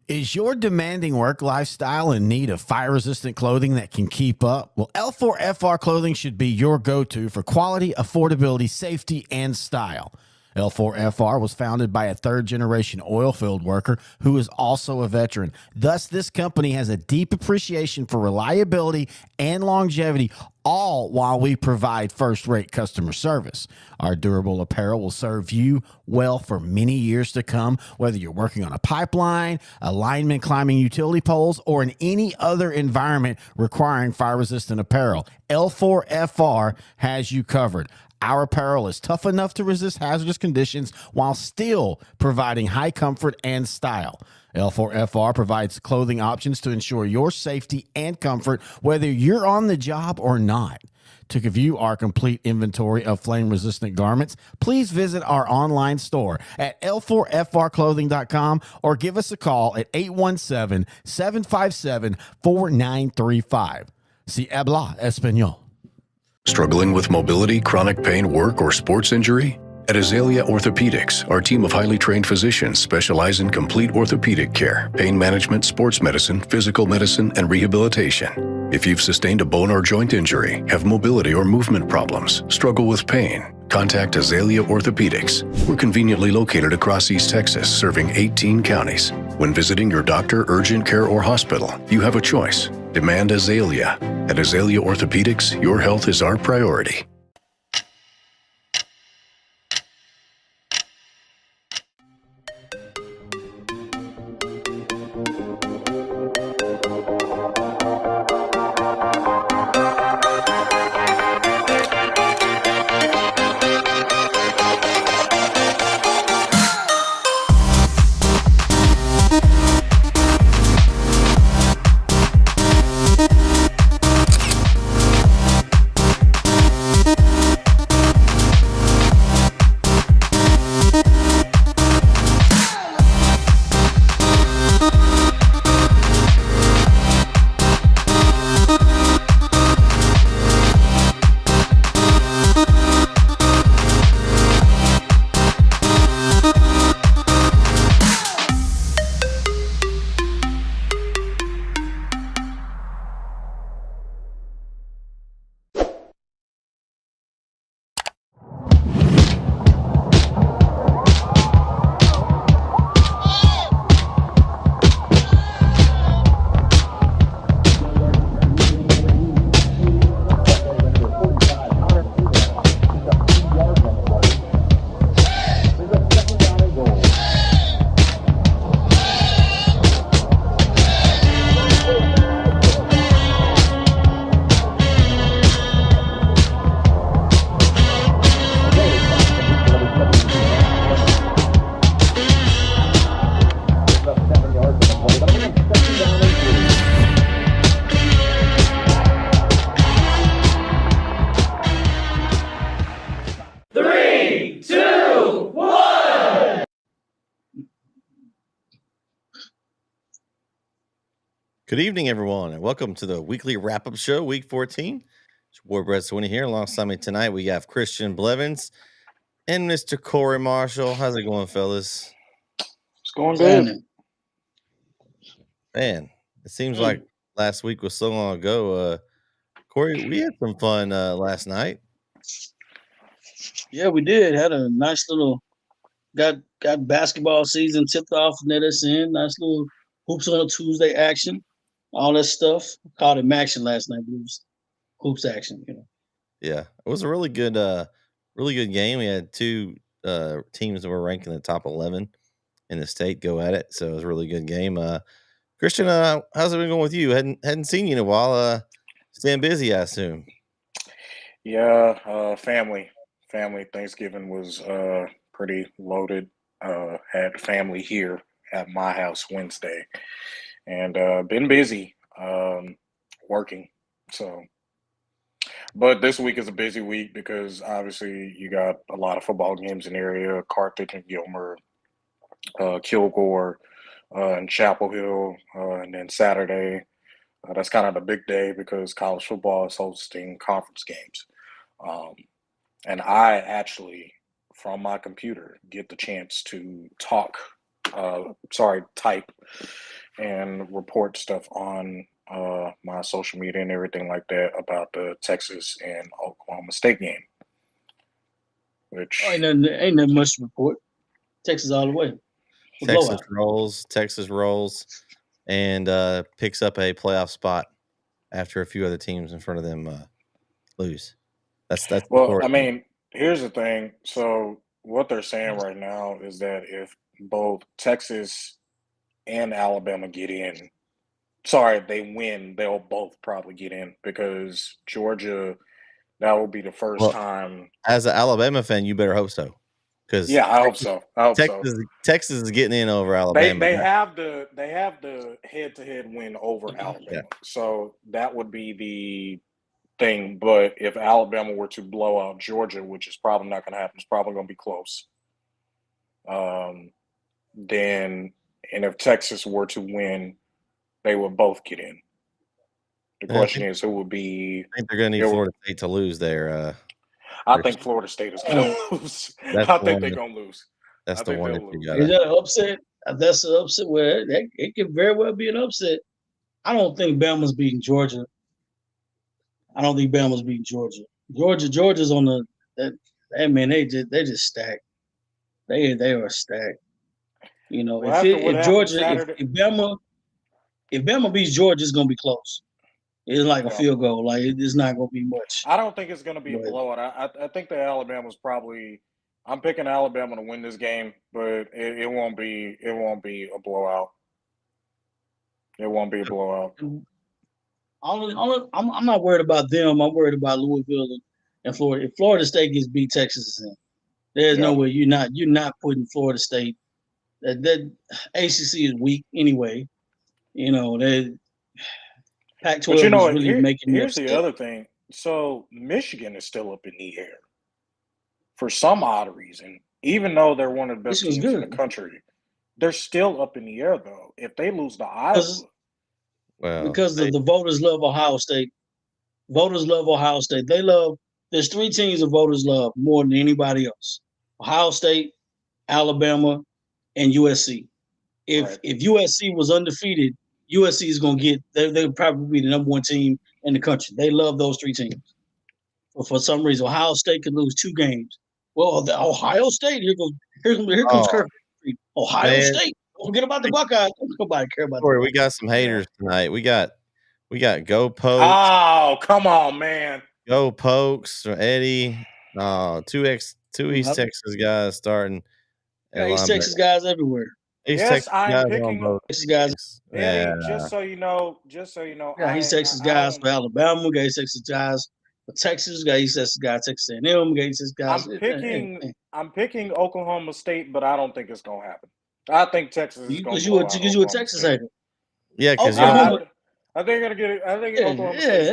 Is your demanding work lifestyle in need of fire-resistant clothing that can keep up? Well, L4FR clothing should be your go-to for quality, affordability, safety, and style. L4FR was founded by a third-generation oil field worker who is also a veteran. Thus, this company has a deep appreciation for reliability and longevity, all while we provide first-rate customer service. Our durable apparel will serve you well for many years to come, whether you're working on a pipeline, a lineman climbing utility poles, or in any other environment requiring fire-resistant apparel. L4FR has you covered. Our apparel is tough enough to resist hazardous conditions while still providing high comfort and style. L4FR provides clothing options to ensure your safety and comfort, whether you're on the job or not. To view our complete inventory of flame-resistant garments, please visit our online store at l4frclothing.com or give us a call at 817-757-4935. Si habla español. Struggling with mobility, chronic pain, work, or sports injury? At Azalea Orthopedics, our team of highly trained physicians specialize in complete orthopedic care, pain management, sports medicine, physical medicine, and rehabilitation. If you've sustained a bone or joint injury, have mobility or movement problems, struggle with pain, contact Azalea Orthopedics. We're conveniently located across East Texas, serving 18 counties. When visiting your doctor, urgent care, or hospital, you have a choice. Demand Azalea. At Azalea Orthopedics, your health is our priority. Good evening, everyone, and welcome to the weekly wrap-up show, Week 14. It's your boy Brett Sweeney here. Alongside me tonight, we have Christian Blevins and Mr. Corey Marshall. How's it going, fellas? It's going good. Man, it seems like last week was so long ago. Corey, we had some fun last night. Yeah, we did. Had a nice little got basketball season tipped off in NETSN. Nice little hoops on a Tuesday action. All that stuff. Called it Maction last night, but it was hoops action, Yeah, it was a really good game. We had two teams that were ranked in the top 11 in the state go at it, so it was a really good game. Christian, how's it been going with you? Hadn't seen you in a while. Staying busy, I assume. Yeah, family. Thanksgiving was pretty loaded. Had family here at my house Wednesday, and been busy. working. So, but this week is a busy week because obviously you got a lot of football games in the area: Carthage and Gilmer, Kilgore, and Chapel Hill, and then Saturday. That's kind of the big day because college football is hosting conference games. Um, and I actually, from my computer, get the chance to type and report stuff on my social media and everything like that about the Texas and Oklahoma State game. Which ain't nothing much to report. Texas all the way. Texas rolls, and picks up a playoff spot after a few other teams in front of them lose. That's the well, story. I mean, here's the thing. So what they're saying right now is that if both Texas and Alabama get in, they win, they'll both probably get in because Georgia, that will be the first Well, time. As an Alabama fan, you better hope so, because Yeah, I hope so. Texas is getting in over Alabama. They have the head-to-head win over Alabama, Yeah. so that would be the thing. But if Alabama were to blow out Georgia, which is probably not going to happen, it's probably going to be close. Then, and if Texas were to win, they would both get in. The question is who would be. I think they're going to need Florida State to lose there. I think Florida State is going to lose. I think they're going to lose. That's the one that you Is got. that an upset? That's an upset. Well, it could very well be an upset. I don't think Bama's beating Georgia. Georgia's on that man. They just stacked. They are stacked. You know, Well, if Bama beats Georgia, it's gonna be close. It's like a field goal. Like it's not gonna be much. I don't think it's gonna be a blowout. I think that Alabama's probably. I'm picking Alabama to win this game, but it won't be a blowout. It won't be a blowout. I'm not worried about them. I'm worried about Louisville and Florida. If Florida State gets beat, Texas is in. There's no way you're not putting Florida State. That ACC is weak anyway. You know, Pac-12 but you know, is really making me here's upset. the other thing. So Michigan is still up in the air for some odd reason, even though they're one of the best teams in the country. They're still up in the air though. If they lose to Iowa, because the voters love Ohio State. Voters love Ohio State. There's three teams that voters love more than anybody else: Ohio State, Alabama, and USC. If USC was undefeated, USC is gonna get. They would probably be the number one team in the country. They love those three teams. But for some reason, Ohio State could lose two games. Well, the Ohio State here comes Kirk. Ohio State. Don't forget about the Buckeyes. Nobody care about We got some haters tonight. We got Go Pokes. Oh, come on, man. Go Pokes, Eddie. Two East Texas guys starting. East Texas guys everywhere. I'm picking Texas guys. Eddie, just so you know. Yeah, East Texas guys for Alabama. We got East Texas guys for Texas. We got East Texas guys, Texas A&M. We got East Texas guys. I'm picking Oklahoma State, but I don't think it's gonna happen. I think Texas is going to blow out because you a Texas hater. Yeah, because I think they're gonna get it. I think Oklahoma State's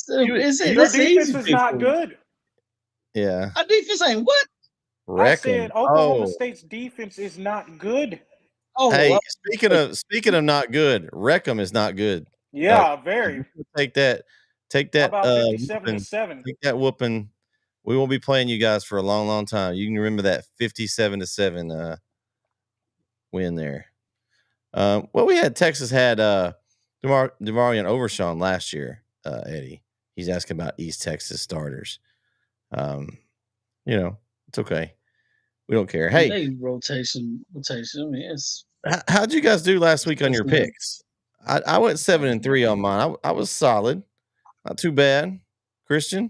gonna get it. Your defense is not good. Yeah, our defense ain't what? I said Oklahoma State's defense is not good. Hey, speaking of not good, Wreckham is not good. Yeah, very. Take that. How about 57-7? Take that whooping. We won't be playing you guys for a long, long time. You can remember that 57-7 win there. Well, we had Texas had DeMarion Overshawn last year. Eddie, he's asking about East Texas starters. It's okay. We don't care. Hey, rotation. I mean, it's how'd you guys do last week on your picks? I went 7-3 on mine. I was solid, not too bad. Christian,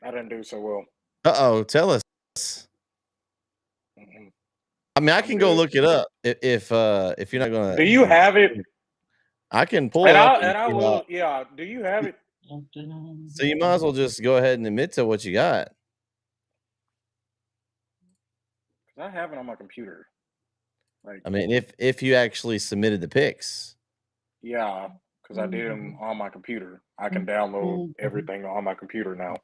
I didn't do so well. Tell us. I mean, I can go look it up if you're not gonna. Do you have it? I can pull it up. I will. Yeah. Do you have it? So you might as well just go ahead and admit to what you got. I have it on my computer. I mean, if you actually submitted the picks. Yeah. because I did them on my computer. I can download everything on my computer now.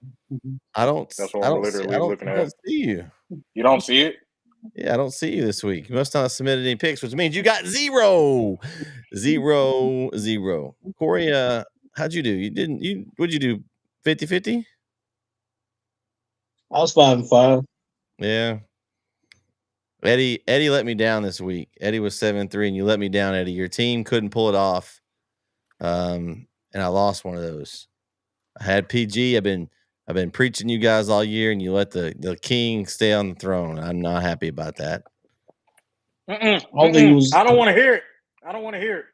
I don't That's what I'm literally looking I at. don't see you. You don't see it? Yeah, I don't see you this week. You must not have submitted any picks, which means you got 0. 0, 0. Corey, how'd you do? What'd you do? 50-50? I was 5-5. Yeah. Eddie let me down this week. Eddie was 7-3, and you let me down, Eddie. Your team couldn't pull it off. And I lost one of those. I had PG. I've been preaching you guys all year, and you let the king stay on the throne. I'm not happy about that. I don't think it was. I don't want to hear it. I don't want to hear it.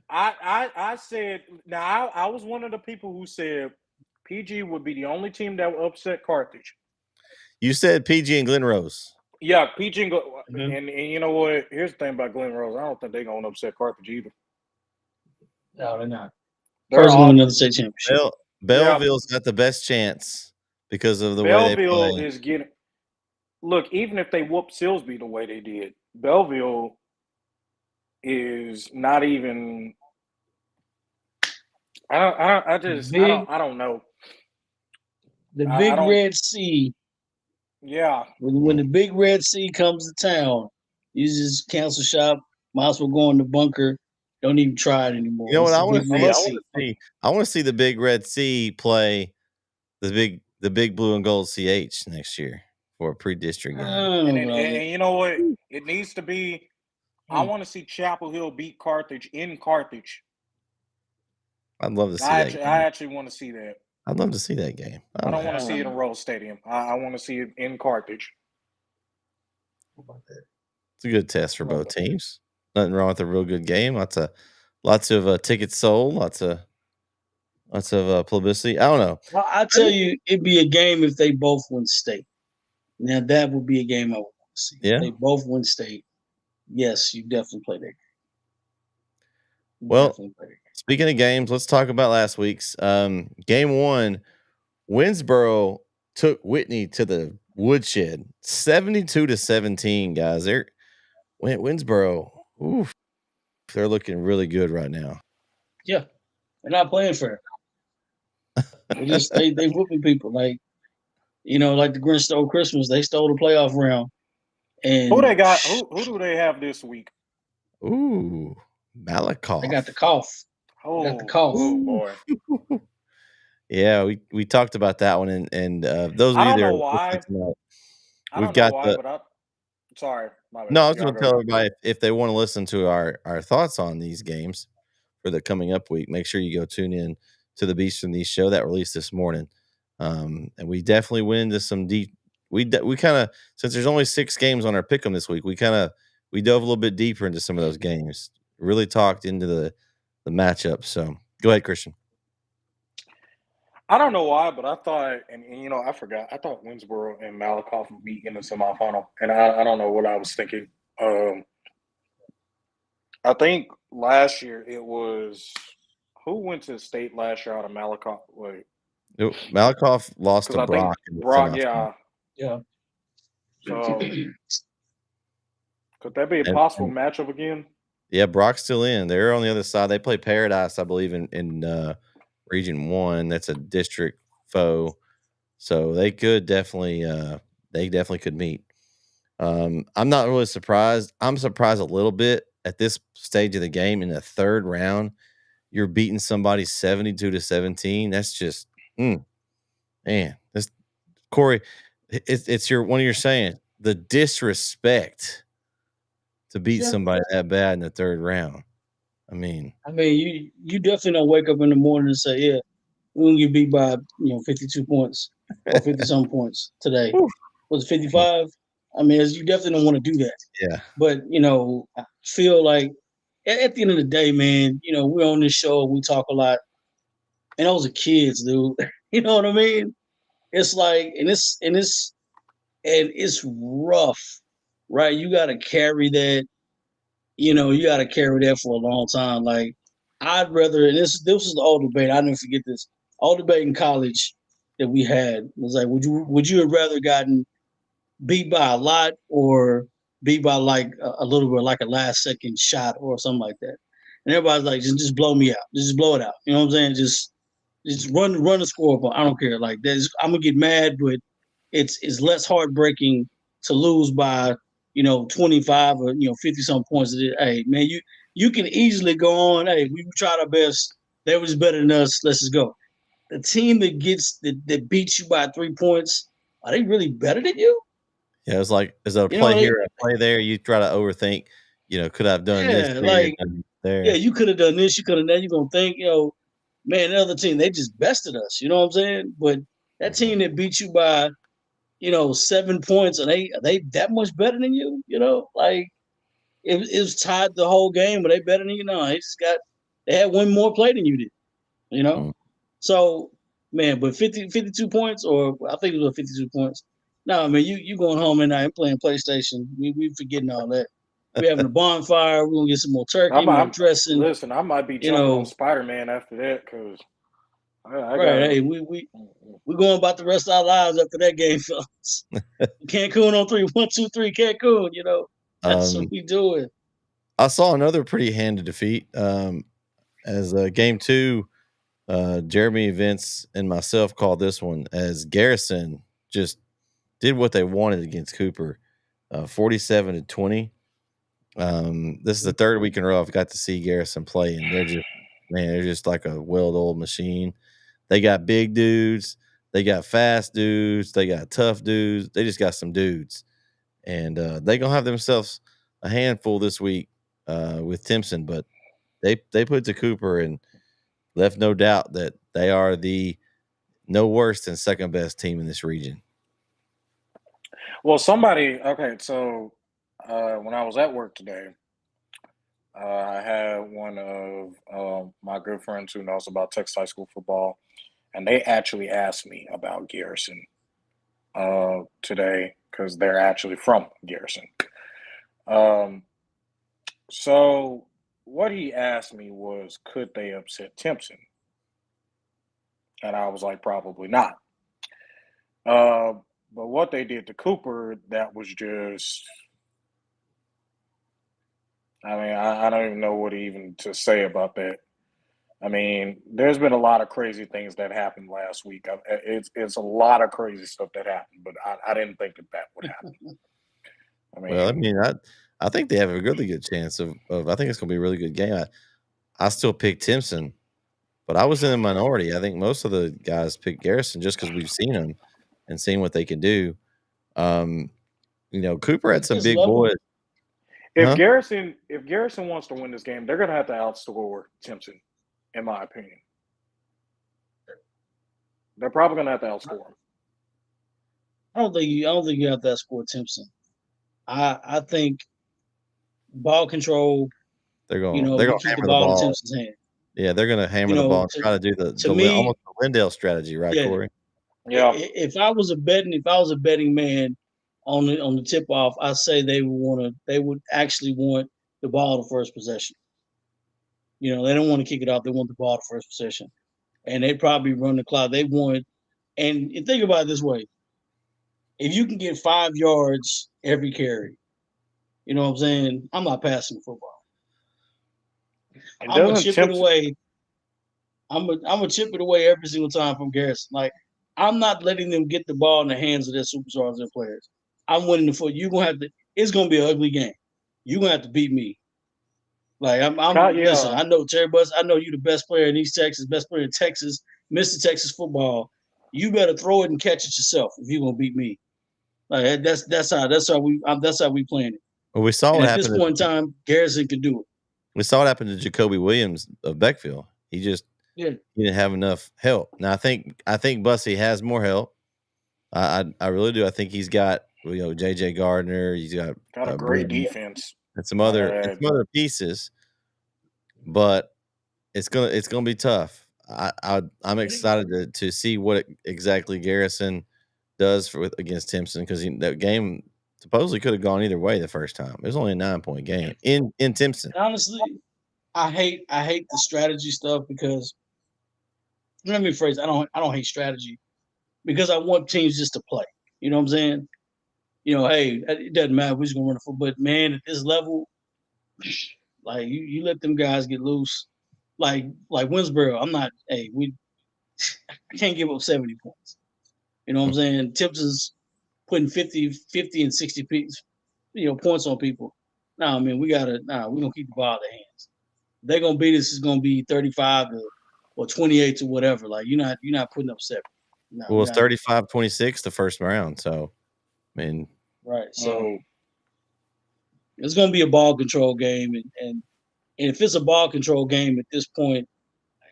I said now I was one of the people who said PG would be the only team that would upset Carthage. You said PG and Glen Rose. Yeah, PG and you know what? Here's the thing about Glen Rose. I don't think they're gonna upset Carthage either. No, they're not. They're First going another state championship. Belleville's got the best chance because of the way they Belleville play. is getting. Look, even if they whoop Silsby the way they did, Belleville is not even. I don't know. The big Red Sea. Yeah. When the big Red Sea comes to town, you just cancel shop. Might as well go in the bunker. Don't even try it anymore. You know what I want to see? I want to see the big Red Sea play the big blue and gold CH next year for a pre-district game. And you know what? It needs to be. I want to see Chapel Hill beat Carthage in Carthage. I'd love to see that game. I actually want to see that. I'd love to see that game. I don't want to see it in Rose Stadium. I want to see it in Carthage. It's a good test for both teams. Nothing wrong with a real good game. Lots of tickets sold. Lots of publicity. I don't know. Well, I tell you, it'd be a game if they both win state. Now that would be a game I would want to see. Yeah. If they both win state. Yes, you definitely play that game. Well, speaking of games, let's talk about last week's game 1. Winsboro took Whitney to the woodshed, 72-17. Guys, Winsboro. Oof, they're looking really good right now. Yeah, they're not playing fair. they whooping people like the Grinch stole Christmas. They stole the playoff round. And who they got? Who do they have this week? Ooh, Malakoff. They got the cough. Oh boy. Yeah, we talked about that one, and those of you there. We've got sorry. My bad. No, I was going to tell everybody if they want to listen to our thoughts on these games for the coming up week, make sure you go tune in to the Beast from These show that released this morning. And we definitely went into some deep. We kind of, since there's only 6 games on our pick'em this week, we dove a little bit deeper into some of those games. Really talked into the matchup. So go ahead, Christian. I don't know why, but I thought, and I forgot. I thought Winsboro and Malakoff would be in the semifinal, and I don't know what I was thinking. I think last year it was who went to the state last year out of Malakoff. Wait, Malakoff lost to Brock. Brock, yeah. So could that be a possible matchup again? Yeah, Brock's still in. They're on the other side. They play Paradise, I believe, in Region 1. That's a district foe, so they could definitely could meet. I'm not really surprised. I'm surprised a little bit at this stage of the game in the 3rd round. You're beating somebody 72-17. That's just man. This Corey, it's one of your saying the disrespect to beat somebody that bad in the 3rd round. I mean, you definitely don't wake up in the morning and say, "Yeah, we're gonna get beat by 52 points or 50-some points today." Was it 55? I mean, you definitely don't want to do that. Yeah. But I feel like at the end of the day, man, we're on this show, we talk a lot, and those are kids, dude. You know what I mean? It's like, and it's rough, right? You got to carry that. You got to carry that for a long time. Like, I'd rather, and this was the old debate. I never forget this. All debate in college that we had was like, would you have rather gotten beat by a lot or beat by like a little bit, like a last second shot or something like that? and everybody's like, just blow me out, just blow it out. You know what I'm saying? Just run the scoreboard. I don't care. Like I'm gonna get mad, but it's less heartbreaking to lose by 25 or 50 some points. Hey man, you can easily go on. Hey, we tried our best. They was better than us. Let's just go. The team that beats you by 3 points, are they really better than you? Yeah, it's like is a play here, a play there. You try to overthink. Could I have done this here, done there? Yeah, you could have done this. You could have done. You're gonna think, man, the other team they just bested us. You know what I'm saying? But that team that beat you by 7 points, are they that much better than you? Like it was tied the whole game, but they better than you? No, they had one more play than you did. So man, but 52 points, or I think it was 52 points. No, man, you going home and I'm playing PlayStation. We forgetting all that. We having a bonfire. We're gonna get some more turkey, more dressing. Listen, I might be jumping on Spider-Man after that because Hey, we going about the rest of our lives after that game, fellas. Cancun on 3, 1, 2, 3, Cancun. That's what we doing. I saw another pretty handy defeat. As game 2, Jeremy, Vince, and myself called this one as Garrison just did what they wanted against Cooper, 47-20. This is the third week in a row I've got to see Garrison play, and they're just like a well-oiled machine. They got big dudes, they got fast dudes, they got tough dudes. They just got some dudes, and they're gonna have themselves a handful this week with Timpson. But they put to Cooper and left no doubt that they are the no worse than second best team in this region. Well, so when I was at work today, I had one of my good friends who knows about Texas high school football, and they actually asked me about Garrison today because they're actually from Garrison. So what he asked me was, could they upset Timpson? And I was like, probably not. But what they did to Cooper, that was just, I mean, I don't even know what even to say about that. I mean, there's been a lot of crazy things that happened last week. It's a lot of crazy stuff that happened, but I didn't think that would happen. I think they have a really good chance of I think it's going to be a really good game. I still pick Timpson, but I was in the minority. I think most of the guys pick Garrison just because we've seen them and seen what they can do. Cooper had some big boys. If Garrison wants to win this game, they're going to have to outscore Timpson, in my opinion. They're probably going to have to outscore him. I don't think you have to outscore Timpson. I think ball control. They're going to hammer the ball in Timpson's hand. Yeah, they're going to hammer the ball and try to do almost the Lindale strategy, right, Corey? Yeah. If I was a betting man on the tip off, I say they would actually want the ball the first possession. They don't want to kick it off. They want the ball the first possession, and they probably run the clock. They want, and think about it this way: if you can get 5 yards every carry, you know what I'm saying? I'm not passing the football. I'm gonna chip it away. I'm gonna chip it away every single time from Garrison. Like, I'm not letting them get the ball in the hands of their superstars, their players. I'm winning the foot. You're gonna have to. It's gonna be an ugly game. You're gonna have to beat me. Like listen. I know Terry Bus. I know you the best player in East Texas, best player in Texas, Mr. Texas football. You better throw it and catch it yourself if you're gonna beat me. Like that's how we playing it. Well, we saw what happened at this point in time. Garrison could do it. We saw what happened to Jacoby Williams of Beckville. He just he didn't have enough help. Now I think Bussy has more help. I really do. I think he's got JJ Gardner. He's got a great defense and some other pieces, but it's gonna be tough. I'm excited to see what exactly Garrison does against Timpson, because that game supposedly could have gone either way the first time. It was only a 9-point game in Timpson. Honestly, I hate the strategy stuff because, let me rephrase, I don't hate strategy because I want teams just to play. You know what I'm saying? Hey, it doesn't matter who's gonna run the football, but man, at this level, Like you let them guys get loose. Like Winsboro, I'm not. Hey, I can't give up 70 points. You know what I'm saying? Tips putting 50 and 60 points on people. Nah, man, we're gonna keep the ball in their hands. They're gonna beat us. It's gonna be 35 or 28 to whatever. Like you're not putting up 70. No, Well, it's 35-26 the first round. So, I mean, right. So it's gonna be a ball control game, and if it's a ball control game at this point,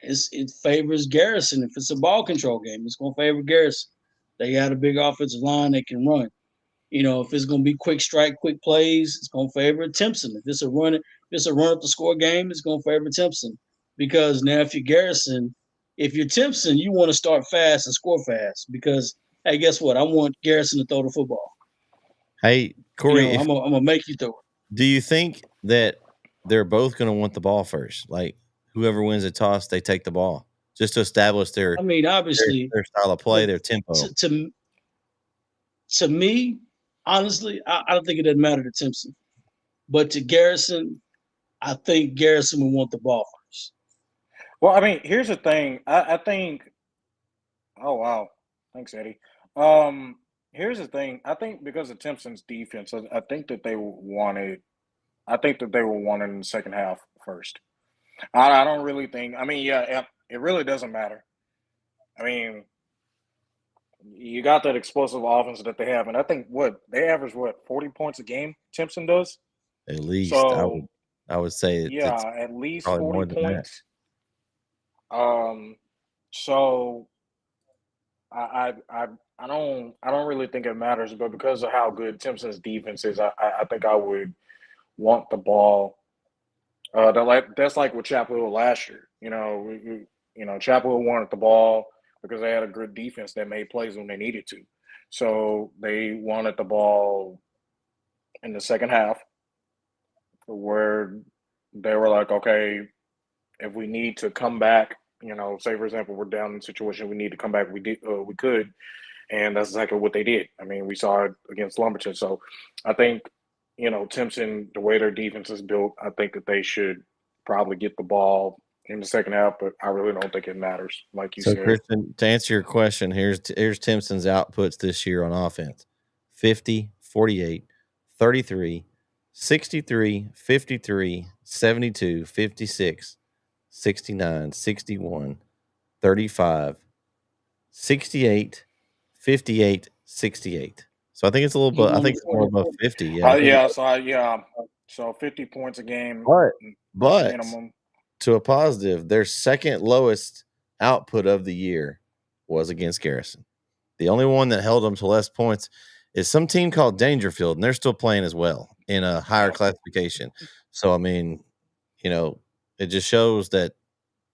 it favors Garrison. If it's a ball control game, it's gonna favor Garrison. They got a big offensive line they can run. If it's going to be quick strike, quick plays, it's going to favor Timpson. If it's a run up the score game, it's going to favor Timpson. Because now, if you're Timpson, you want to start fast and score fast. Because hey, guess what? I want Garrison to throw the football. hey, Corey, I'm gonna make you throw it. Do you think that they're both going to want the ball first? Like whoever wins the toss, they take the ball just to establish their. I mean, obviously, their style of play, their tempo. To me, honestly, I don't think it doesn't matter to Timpson, but to Garrison, I think Garrison would want the ball first. Well, I mean, here's the thing. I think. Oh wow, thanks, Eddie. Here's the thing. I think because of Timpson's defense, I think that they wanted. I think that they were wanted in the second half first. I don't really think. I mean, yeah, it really doesn't matter. I mean, you got that explosive offense that they have, and I think they average 40 points a game. Timpson does at least. So I would say yeah, at least 40 points. That. So I don't really think it matters, but because of how good Timpson's defense is, I think I would want the ball. That's like with Chapel Hill last year. Chapel Hill wanted the ball because they had a good defense that made plays when they needed to. So they wanted the ball in the second half, where they were like, okay, if we need to come back, say for example we're down in a situation we need to come back, we could, and that's exactly what they did. I mean, we saw it against Lumberton. So I think Timpson, the way their defense is built, I think that they should probably get the ball in the second half, but I really don't think it matters, like you said. So, Christian, to answer your question, here's Timpson's outputs this year on offense: 50, 48, 33, 63, 53, 72, 56, 69, 61, 35, 68, 58, 68. So I think it's a little bit. I think it's more above 50. Yeah. So 50 points a game, but minimum. To a positive, their second lowest output of the year was against Garrison. The only one that held them to less points is some team called Dangerfield, and they're still playing as well in a higher classification. So, I mean, it just shows that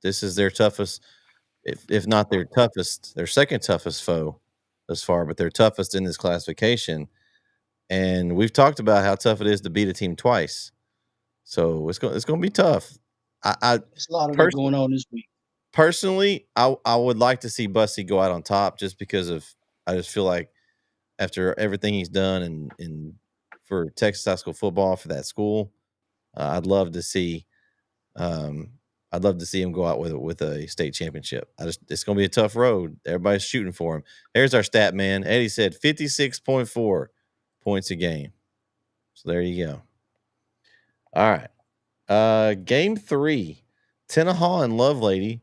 this is their toughest, if not their toughest, their second toughest foe thus far, but their toughest in this classification. And we've talked about how tough it is to beat a team twice. So it's going to be tough. There's a lot of that going on this week. Personally, I would like to see Bussy go out on top just because I just feel like after everything he's done and for Texas high school football for that school, I'd love to see him go out with a state championship. It's going to be a tough road. Everybody's shooting for him. There's our stat man. Eddie said 56.4 points a game. So there you go. All right. Game 3, Tenaha and Lovelady.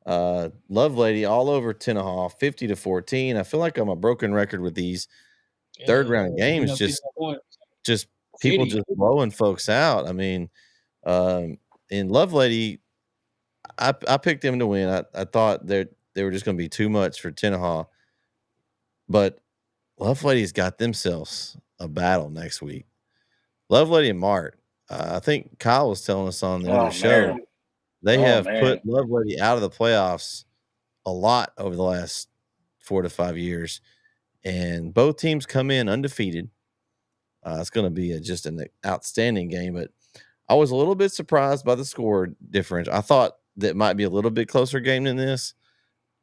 Lovelady all over Tenaha, 50-14. I feel like I'm a broken record with these third round games. Just people just blowing folks out. I mean, in Lovelady, I picked them to win. I thought they were just going to be too much for Tenaha, but Lovelady's got themselves a battle next week. Lovelady and Mart. I think Kyle was telling us on the other show. They have put Lovelady out of the playoffs a lot over the last 4 to 5 years, and both teams come in undefeated. It's going to be just an outstanding game, but I was a little bit surprised by the score difference. I thought that might be a little bit closer game than this.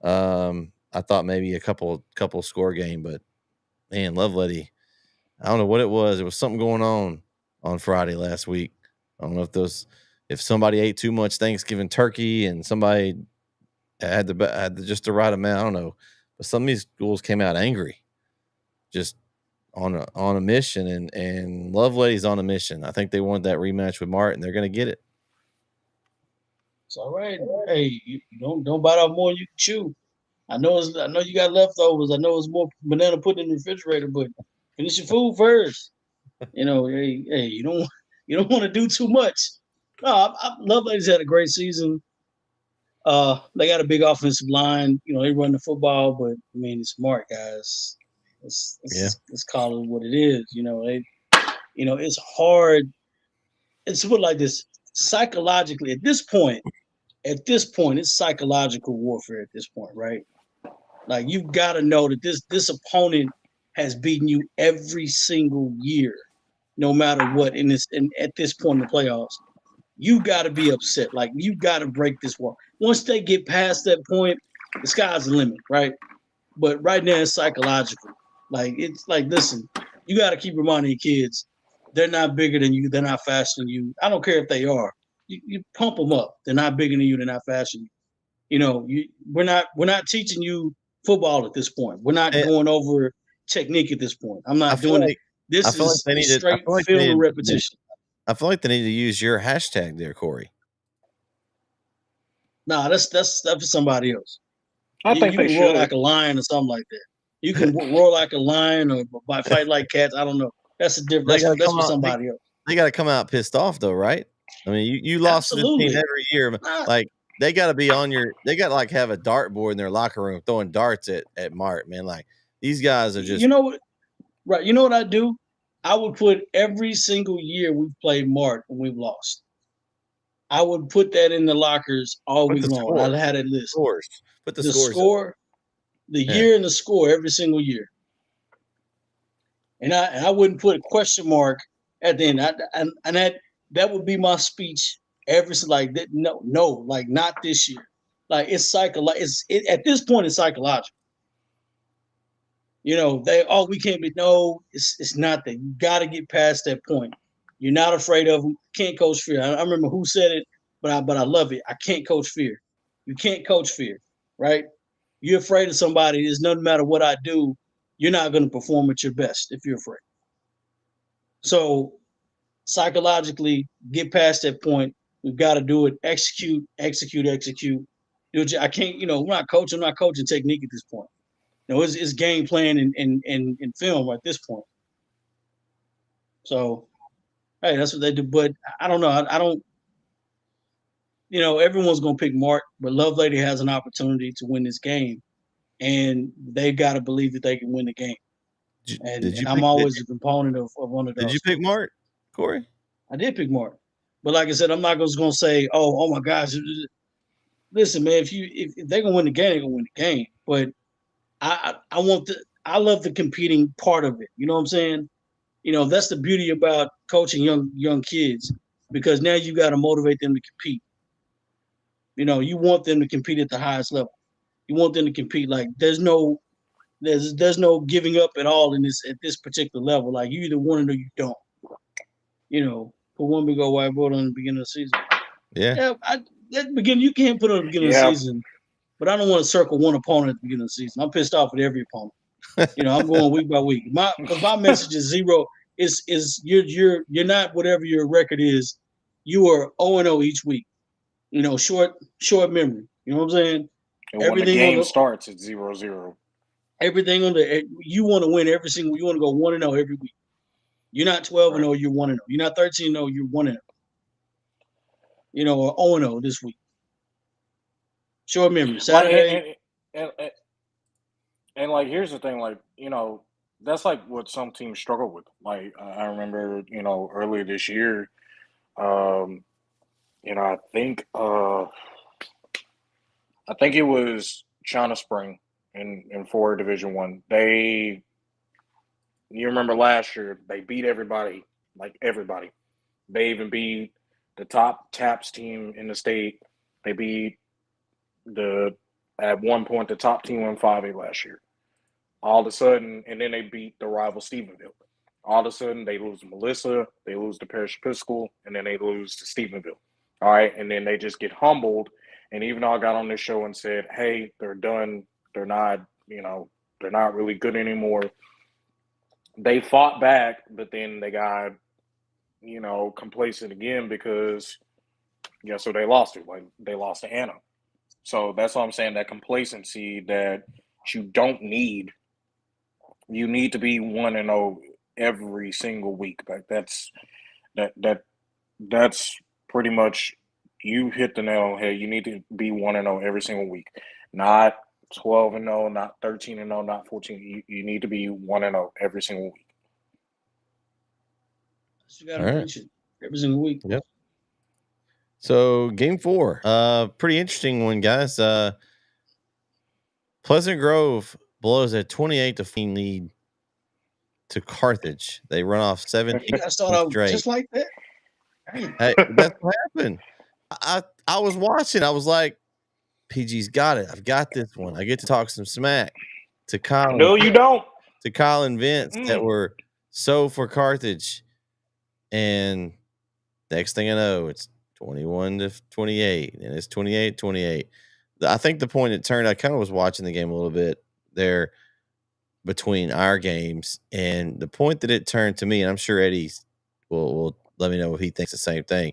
I thought maybe a couple score game, but man, Lovelady, I don't know what it was. There was something going on Friday last week. I don't know if those if somebody ate too much Thanksgiving turkey and somebody had just the right amount, I don't know. But some of these schools came out angry, just on a mission, and Lovelady's on a mission. I think they want that rematch with Martin. They're going to get it. It's all right. Hey, you don't bite off more than you can chew. I know you got leftovers. I know it's more banana pudding in the refrigerator, but finish your food first. Hey, you don't want to do too much. No, Loveladies had a great season. They got a big offensive line. They run the football, but I mean, it's smart guys. Let's call it what it is. It's hard. It's put like this psychologically at this point, it's psychological warfare at this point, right? Like you've got to know that this opponent has beaten you every single year, no matter what. And at this point in the playoffs, you got to be upset. Like you got to break this wall. Once they get past that point, the sky's the limit, right? But right now it's psychological. Like it's like, listen, you got to keep reminding your kids, they're not bigger than you, they're not faster than you. I don't care if they are. You pump them up. They're not bigger than you, they're not faster than you. We're not teaching you football at this point. We're not going over technique at this point. I'm not doing it. This is straight film and repetition. I feel like they need to use your hashtag there, Corey. Nah, that's for somebody else. I think they can roar like a lion or something like that. You can roar like a lion or fight like cats. I don't know. That's a different. That's for somebody else. They got to come out pissed off though, right? I mean, you lost to this team every year. Like they got to be on your. They got to like have a dartboard in their locker room throwing darts at Mart, man. Like these guys are just. You know what? Right. You know what I do? I would put every single year we've played Mart and we've lost. I would put that in the lockers all week long. I had it listed. Scores. Put the score, the year and the score every single year. And I wouldn't put a question mark at the end. And that would be my speech every like that. No, like not this year. Like it's psychological. At this point it's psychological. We can't be. No, it's not that. You got to get past that point. You're not afraid of them. Can't coach fear. I remember who said it, but I love it. I can't coach fear. You can't coach fear, right? You're afraid of somebody. It's no matter what I do, you're not going to perform at your best if you're afraid. So psychologically, get past that point. We've got to do it. Execute. Do it. I can't. I'm not coaching technique at this point. It's game plan and film at this point. So, hey, that's what they do. But I don't know. I don't. Everyone's going to pick Mark, but Lovelady has an opportunity to win this game, and they've got to believe that they can win the game. I'm always a component of one of those. Did you pick Mark, Corey? I did pick Mark, but like I said, I'm not just going to say, "Oh my gosh." Listen, man, if they're going to win the game, they're going to win the game. But I love the competing part of it. You know what I'm saying? That's the beauty about coaching young kids, because now you got to motivate them to compete. You want them to compete at the highest level. You want them to compete. Like there's no giving up at all at this particular level. Like you either want it or you don't. Put one big old whiteboard on the beginning of the season. Yeah. At the beginning, you can't put it on the beginning of the season. But I don't want to circle one opponent at the beginning of the season. I'm pissed off at every opponent. I'm going week by week. My message is zero. Is you're not whatever your record is. You are 0-0 each week. Short memory. You know what I'm saying? And when the game starts, it's 0-0. Everything you want to win every single. You want to go 1-0 every week. You're not 12-0. You're 1-0. You're not 13-0. You're 1-0. Or 0-0 this week. Short memory. Saturday. And like, here's the thing, like, that's like what some teams struggle with. Like, I remember, earlier this year, I think it was China Spring in Florida Division One. You remember last year, they beat everybody, like everybody. They even beat the top TAPS team in the state. They beat at one point the top team in 5A last year. All of a sudden, and then they beat the rival Stephenville. All of a sudden, they lose to Melissa, they lose to Parish Episcopal, and then they lose to Stephenville. All right, and then they just get humbled. And even though I got on this show and said, "Hey, they're done. They're not. They're not really good anymore." They fought back, but then they got complacent again because guess who they lost to? Like they lost to Anna. So that's what I'm saying. That complacency that you don't need. You need to be 1-0 every single week. Like that's pretty much you hit the nail on the head. You need to be 1-0 every single week, not 12-0, not 13-0, not 14. You need to be 1-0 every single week. You got to All right. preach it every single week. Yep. So game 4, pretty interesting one, guys. Pleasant Grove blows a 28-14 lead to Carthage. They run off 17 You got to start off straight. just like that. Hey, Hey, that's what happened. I was watching. I was like, PG's got it. I've got this one. I get to talk some smack to Kyle. No, you don't. To Kyle and Vince that were so for Carthage. And next thing I know, it's 21-28, and it's 28-28. I think the point it turned, I kind of was watching the game a little bit there between our games, and the point that it turned to me, and I'm sure Eddie will let me know if he thinks the same thing.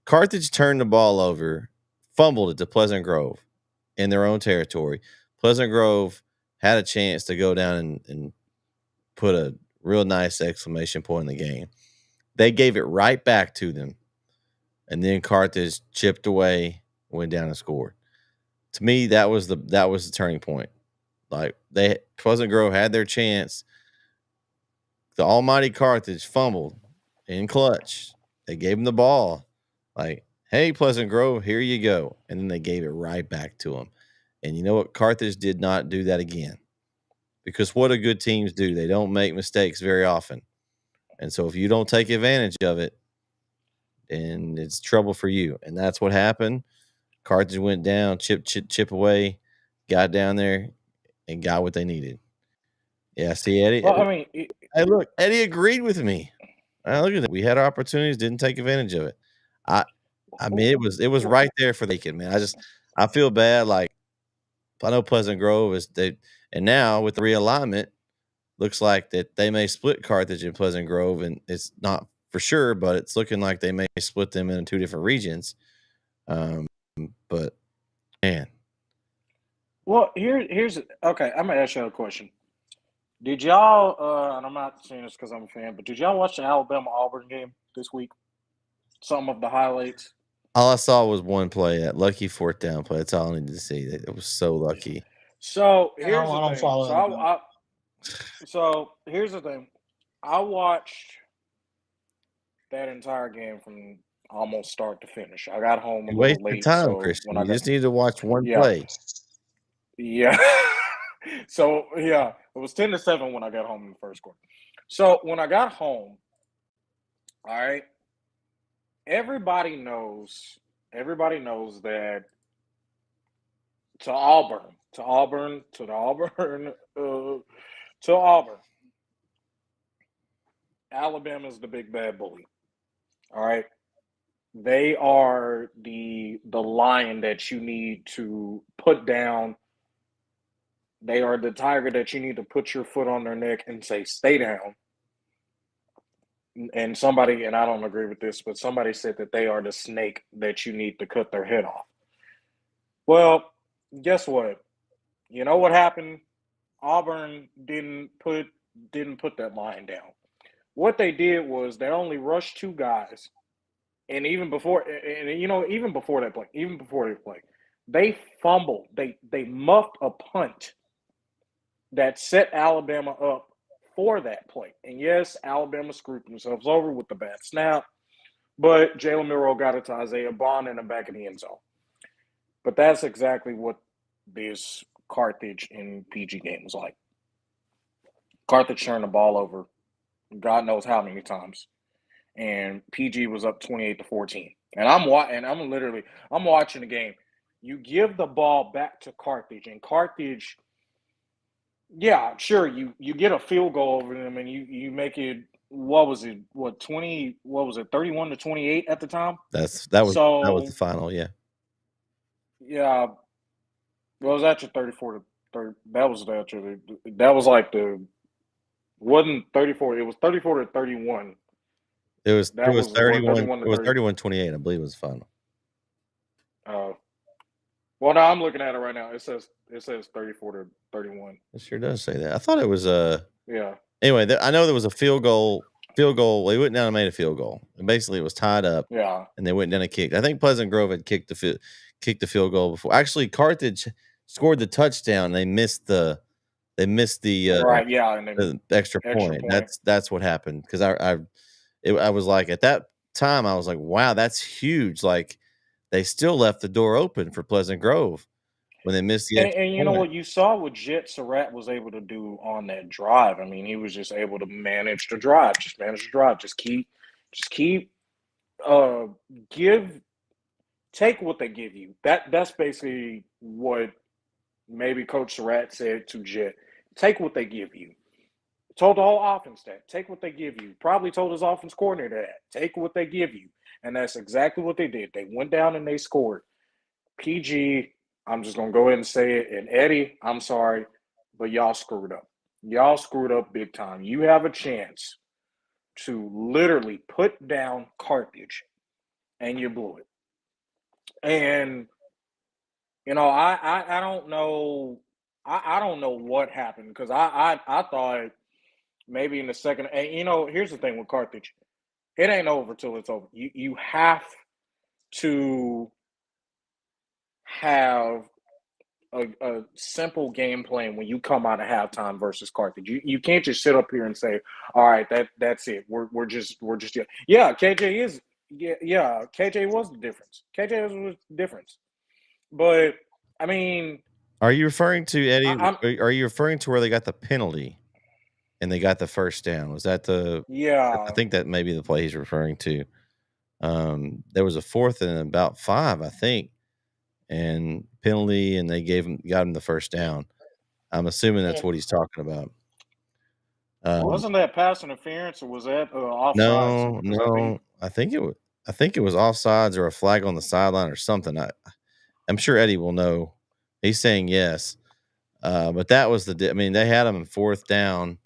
Carthage turned the ball over, fumbled it to Pleasant Grove in their own territory. Pleasant Grove had a chance to go down and put a real nice exclamation point in the game. They gave it right back to them, and then Carthage chipped away, went down and scored. To me, that was the turning point. Like Pleasant Grove had their chance. The almighty Carthage fumbled in clutch. They gave him the ball. Like, hey, Pleasant Grove, here you go. And then they gave it right back to him. And you know what? Carthage did not do that again. Because what do good teams do? They don't make mistakes very often. And so if you don't take advantage of it, then it's trouble for you. And that's what happened. Carthage went down, chip away, got down there, and got what they needed. Yeah, see, Eddie. Well, I mean, Hey, look, Eddie agreed with me. Look at that. We had our opportunities, didn't take advantage of it. I mean, it was right there for the kid, man. I feel bad. Like I know Pleasant Grove and now with the realignment, looks like that they may split Carthage and Pleasant Grove, and it's not for sure, but it's looking like they may split them into 2 different regions. But man, well, here's okay. I'm gonna ask y'all a question. Did y'all? And I'm not saying this because I'm a fan, but did y'all watch the Alabama Auburn game this week? Some of the highlights. all I saw was one play, that lucky 4th down play. That's all I needed to see. It was so lucky. So here's I don't the thing. follow So here's the thing. I watched that entire game from almost start to finish. I got home a You little wasted late, time, so Christian. when You just need to watch one play. Yeah. So yeah, it was 10-7 when I got home in the first quarter. So when I got home, all right, everybody knows that to Auburn, Alabama's the big bad bully. All right. They are the lion that you need to put down. They are the tiger that you need to put your foot on their neck and say, stay down. And somebody, and I don't agree with this, but somebody said that they are the snake that you need to cut their head off. Well, guess what? You know what happened? Auburn didn't put that lion down. What they did was they only rushed 2 guys. And even before that play, they fumbled. They muffed a punt that set Alabama up for that play. And yes, Alabama screwed themselves over with the bad snap, but Jalen Milroe got it to Isaiah Bond in the back of the end zone. But that's exactly what this Carthage and PG game was like. Carthage turned the ball over God knows how many times. And PG was up 28-14. And I'm watching the game. You give the ball back to Carthage, and Carthage, yeah, sure, you get a field goal over them, and you make it what was it? What 20? What was it? 31-28 at the time. That was the So final. Yeah. yeah, well, it was actually 34 to 30. That was actually that was like the wasn't 34. It was 34 to 31. It was That was what 31. 31 to It was 30. 31-28. I believe it was the final. Well, no, I'm looking at it right now. It says 34 to 31. It sure does say that. I thought it was Yeah. Anyway, I know there was a field goal. They went down and made a field goal. And basically, it was tied up. Yeah. And they went down and kicked. I think Pleasant Grove had kicked the field goal before. Actually, Carthage scored the touchdown. They missed the Right. Yeah. And then the extra point. That's what happened, because I was like, at that time I was like, wow, that's huge. Like, they still left the door open for Pleasant Grove when they missed the extra and you know point. what you saw what Jet Surratt was able to do on that drive. I mean, he was just able to manage the drive, just keep take what they give you. That's basically what maybe Coach Surratt said to Jet. Take what they give you. Told the whole offense that. Take what they give you. Probably told his offense coordinator that. Take what they give you. And that's exactly what they did. They went down and they scored. PG, I'm just going to go ahead and say it. And Eddie, I'm sorry, but y'all screwed up. Y'all screwed up big time. You have a chance to literally put down Carthage, and you blew it. And, you know, I don't know. I don't know what happened, because I thought maybe in the second. And, you know, here's the thing with Carthage. It ain't over till it's over. You have to have a simple game plan when you come out of halftime versus Carthage. You can't just sit up here and say, all right, that's it. We're just KJ is KJ was the difference. KJ was the difference. But I mean, are you referring to, Eddie? Are you referring to where they got the penalty and they got the first down? Was that I think that may be the play he's referring to. There was a 4th and about 5, I think, and penalty, and they got him the first down. I'm assuming that's what he's talking about. Wasn't that pass interference, or was that offsides? No. I think it was offsides or a flag on the sideline or something. I'm sure Eddie will know. He's saying yes. But that was I mean, they had him in 4th down,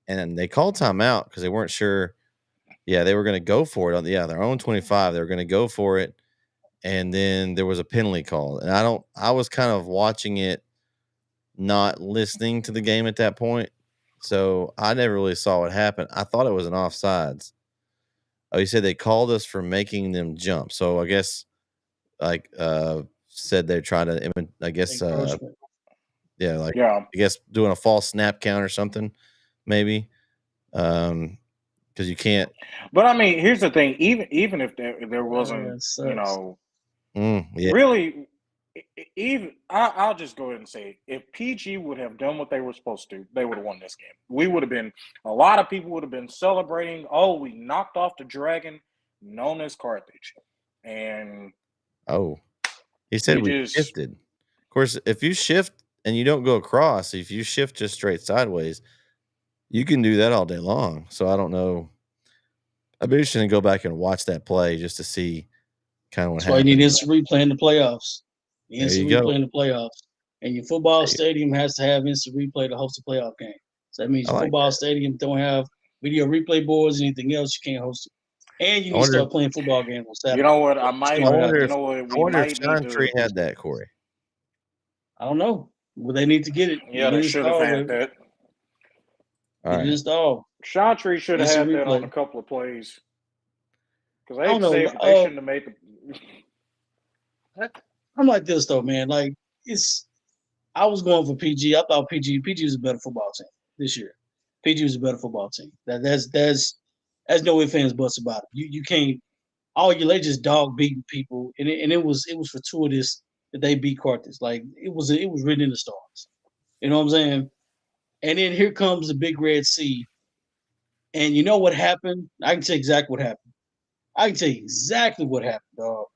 and they called timeout because they weren't sure. Yeah, they were going to go for it on their own 25. They were going to go for it, and then there was a penalty call. And I was kind of watching it, not listening to the game at that point, so I never really saw what happened. I thought it was an offsides. Oh, he said they called us for making them jump. So I guess, like, said they're trying to, I guess, I guess doing a false snap count or something, maybe, because you can't. But I mean, here's the thing: even if there wasn't, really, even I'll just go ahead and say, if PG would have done what they were supposed to, they would have won this game. We would have been, a lot of people would have been celebrating. Oh, we knocked off the dragon known as Carthage, and he said we shifted. Of course, if you shift and you don't go across, if you shift just straight sideways, you can do that all day long. So I don't know. I'd be interested to go back and watch that play just to see kind of what happened. That's why you need instant replay in the playoffs. Instant replay in the playoffs. And your football stadium has to have instant replay to host a playoff game. So that means your football stadium don't have video replay boards, anything else, you can't host it. And you need to start playing football games on Saturday. You know what? I wonder if Sean Tree had that, Corey. I don't know. Well, they need to get it. Yeah, they should have had that. Get it installed. Sean Tree should have had that on a couple of plays. Because they shouldn't have made the. I'm like this though, man. Like I was going for PG. I thought PG was a better football team this year. PG was a better football team. There's no ifs, ands, buts about it. You can't. They just dog beating people, and it was fortuitous that they beat Carthage. Like it was written in the stars. You know what I'm saying? And then here comes the Big Red Sea. And you know what happened? I can tell you exactly what happened. Dog.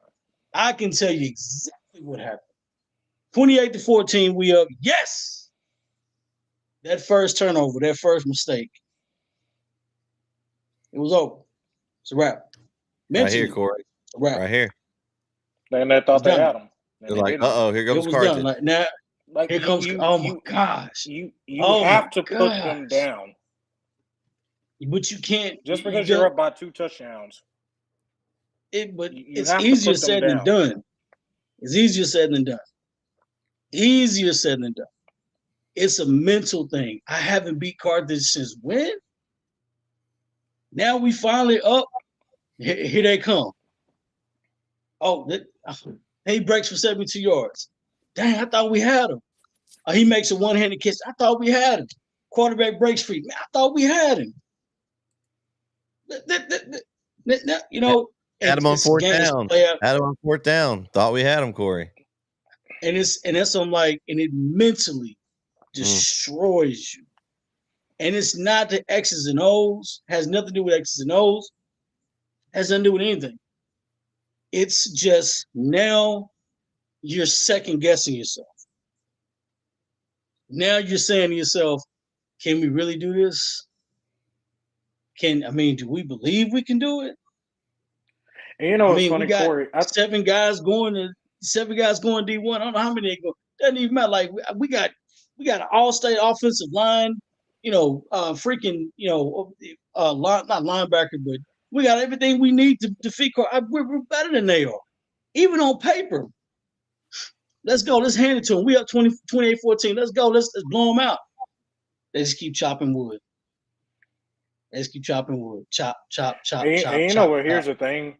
I can tell you exactly what happened. 28-14, we up. Yes! That first turnover, that first mistake. It was over. It's a wrap. Right Mentally, here, Corey. it's a wrap. Right here. And they It's thought they done. had him. They're like, here It comes was done. Carthage. Like now, Like here comes. Oh my gosh! You Oh have my to put them gosh. down. But you can't. Just you because don't- you're up by 2 touchdowns. But You it's have to easier put them said than down. done. It's easier said than done. Easier said than done. It's a mental thing. I haven't beat Carthage since when? Now we finally up. Here they come. Oh, he breaks for 72 yards. Dang, I thought we had him. He makes a one-handed catch. I thought we had him. Quarterback breaks free. Man, I thought we had him. You know, Had him on it's fourth games down. play out. Had him on fourth down. Thought we had him, Corey. And that's I'm like, and it mentally destroys you. And it's not the X's and O's, has nothing to do with X's and O's, has nothing to do with anything. It's just now you're second guessing yourself. Now you're saying to yourself, can we really do this? Do we believe we can do it? And you know what's we funny, got Corey? seven guys going D1. I don't know how many they go. Doesn't even matter. Like we got an all-state offensive line, not linebacker, but we got everything we need to defeat. We're better than they are, even on paper. Let's go. Let's hand it to them. We up 28-14. Let's go. Let's blow them out. They just keep chopping wood. Chop, chop, chop, And chop. you know what? Here's the thing.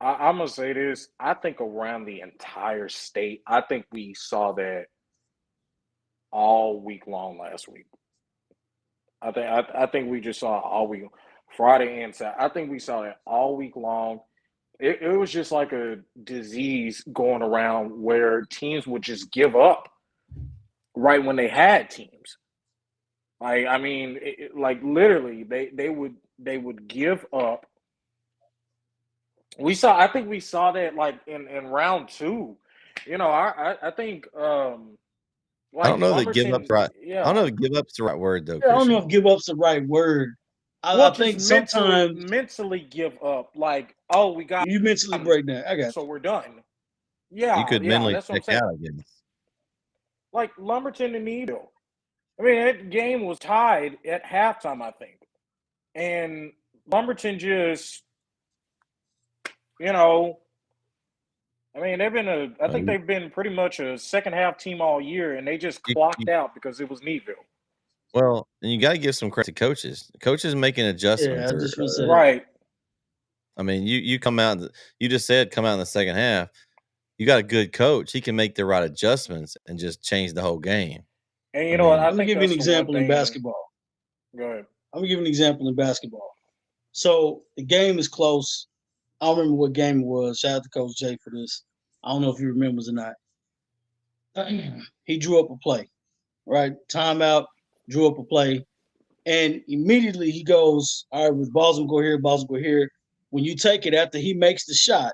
I'm going to say this. I think around the entire state, I think we saw that all week long last week. I think we just saw it all week, Friday and Saturday. I think we saw it all week long. It was just like a disease going around where teams would just give up right when they had teams. Like, I mean, literally, they would give up. I think we saw that like in round 2. You know, I think I don't know that give up's right. Yeah. I don't know if give up's the right word though. I don't know if give up's the right word. I think sometimes mentally give up. Like, oh, we got you mentally break down. I got so we're done. Yeah, you could mentally that's what I'm check saying. out again. Like Lumberton and Needle. I mean, that game was tied at halftime, I think, and Lumberton just, I mean, I think they've been pretty much a second half team all year, and they just clocked out because it was Needville. Well, and you got to give some credit to coaches. Coaches making adjustments. Yeah, I just was right. I mean, you come out. You just said come out in the second half. You got a good coach. He can make the right adjustments and just change the whole game. And you know what? I'm gonna give you an example in basketball. Go ahead. I'm gonna give you an example in basketball. So the game is close. I don't remember what game it was. Shout out to Coach Jay for this. I don't know if he remembers or not. He drew up a play, right? Timeout, drew up a play, and immediately he goes, all right, with balls will go here, balls will go here. When you take it after he makes the shot,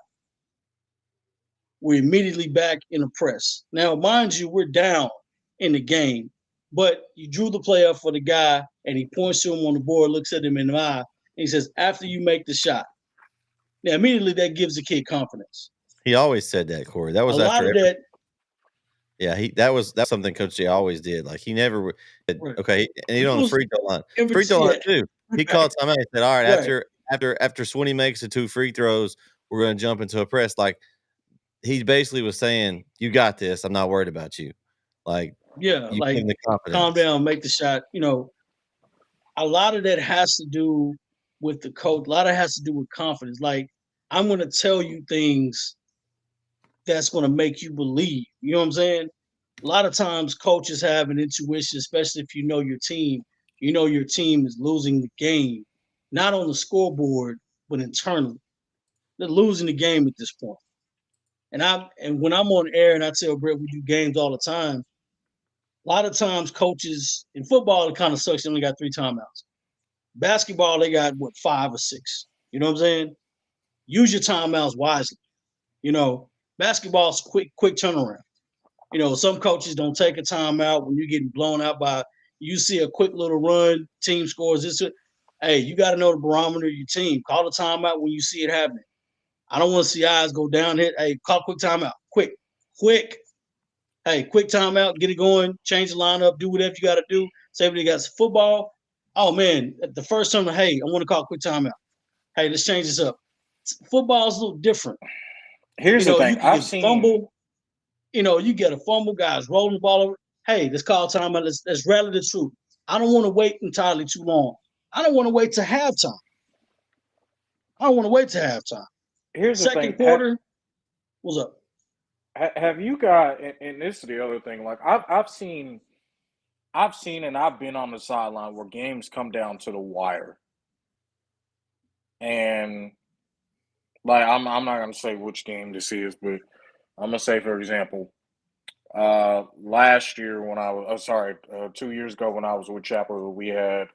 we're immediately back in a press. Now, mind you, we're down in the game, but you drew the play up for the guy, and he points to him on the board, looks at him in the eye, and he says, after you make the shot. Now, immediately that gives the kid confidence. He always said that, Corey. That was a after lot of that. Yeah, that's something Coach J always did. Like he never said, Right. okay, and he's on the free throw line. Free throw line too. He called timeout. He said, all right, after Swinney makes the 2 free throws, we're going to jump into a press. Like he basically was saying, you got this. I'm not worried about you. Like like the confidence. Calm down, make the shot. A lot of that has to do with the coach. A lot of it has to do with confidence. Like I'm going to tell you things that's going to make you believe. You know what I'm saying? A lot of times coaches have an intuition, especially if you know your team. You know your team is losing the game, not on the scoreboard, but internally. They're losing the game at this point. And when I'm on air and I tell Brett we do games all the time, a lot of times coaches in football, it kind of sucks. They only got 3 timeouts. Basketball, they got 5 or 6. You know what I'm saying? Use your timeouts wisely. Basketball's quick turnaround. Some coaches don't take a timeout when you're getting blown out by. You see a quick little run, team scores this. Hey, you got to know the barometer of your team. Call the timeout when you see it happening. I don't want to see eyes go down. Hit. Hey, call quick timeout. Quick. Hey, quick timeout. Get it going. Change the lineup. Do whatever you got to do. Say when you got some football. Oh man, the first time, hey, I want to call quick timeout. Hey, let's change this up. Football is a little different. Here's the You thing. can I've get seen. fumble. You get a fumble, guys rolling the ball over. Hey, let's call timeout. Let's rally the truth. I don't want to wait entirely too long. I don't want to wait to halftime. I don't want to wait to halftime. Here's the Second thing. quarter, what's up? Have you got? And this is the other thing. Like I've seen, and I've been on the sideline where games come down to the wire, and like I'm not gonna say which game this is, but I'm gonna say, for example, last year when I was, 2 years ago when I was with Chapel, we had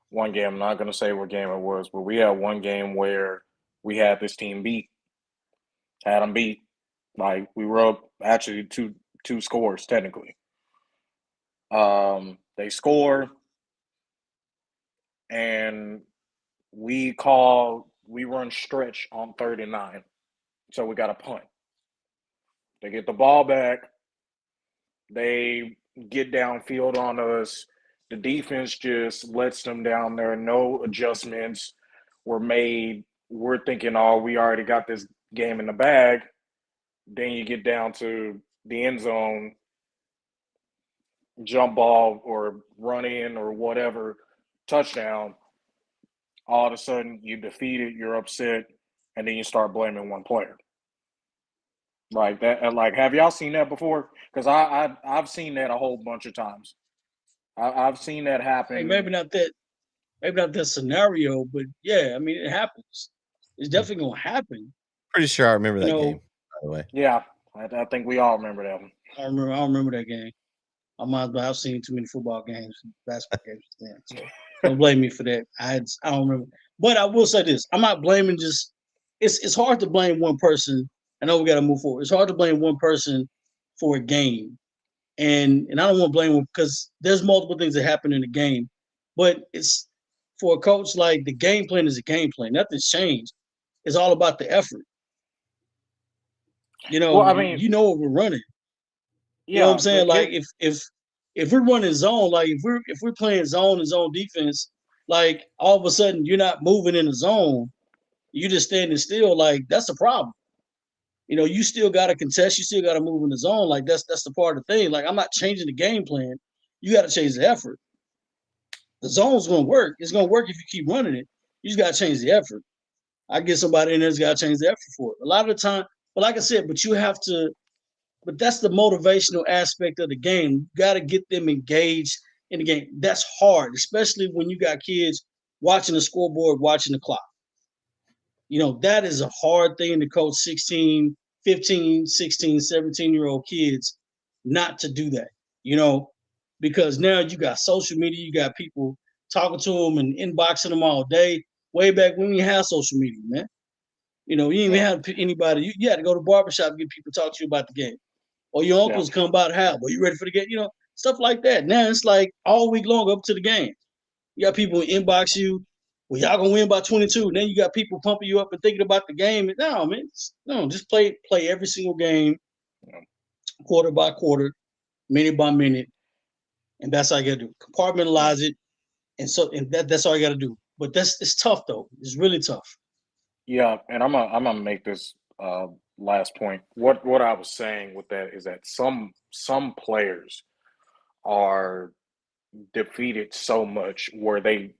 one game. I'm not gonna say what game it was, but we had one game where we had this team had them beat. Like we were up actually two scores technically. They score, and we run stretch on 39, so we got a punt. They get the ball back. They get downfield on us. The defense just lets them down there. No adjustments were made. We're thinking, oh, we already got this game in the bag. Then you get down to the end zone, jump ball or run in or whatever, touchdown. All of a sudden, you defeated, you're upset, and then you start blaming one player. Like that, like have y'all seen that before? Because I've seen that a whole bunch of times. I've seen that Hey, happen. maybe not that scenario, but yeah, I mean it happens. It's definitely gonna happen. Pretty sure I remember You that know, game, by the way. Yeah, I think we all remember that one. I don't remember that game. I've seen too many football games, basketball games, then, so don't blame me for that. I don't remember, but I will say this: I'm not blaming just. It's hard to blame one person. I know we got to move forward. It's hard to blame one person for a game, and I don't want to blame them because there's multiple things that happen in the game, but it's for a coach like the game plan is a game plan. Nothing's changed. It's all about the effort. Well, I mean, You know what we're running. You know what I'm yeah, saying? but Like here, if we're running zone, like if we're playing zone and zone defense, like all of a sudden you're not moving in the zone, you're just standing still. Like that's a problem. You still got to contest. You still got to move in the zone. Like that's the part of the thing. Like I'm not changing the game plan. You got to change the effort. The zone's gonna work. It's gonna work if you keep running it. You just got to change the effort. I get somebody in there's got to change the effort for it. A lot of the time, but like I said, but you have to but that's the motivational aspect of the game. You got to get them engaged in the game. That's hard, especially when you got kids watching the scoreboard, watching the clock. That is a hard thing to coach 16, 15, 16, 17-year-old kids not to do that, because now you got social media, you got people talking to them and inboxing them all day. Way back when we had social media, man. You didn't even yeah, have anybody. You had to go to the barbershop and get people to talk to you about the game. Or your yeah, uncles come by the house. Are you ready for the game? Stuff like that. Now it's like all week long up to the game. You got people inbox you. Well, y'all gonna win by 22. Then you got people pumping you up and thinking about the game. No, man, no, just play every single game, yeah. quarter by quarter, minute by minute, and that's how you gotta do. Yeah. Compartmentalize it, and that's all you gotta do. But it's tough though. It's really tough. Yeah, and I'm gonna make this last point. What I was saying with that is that some players are defeated so much and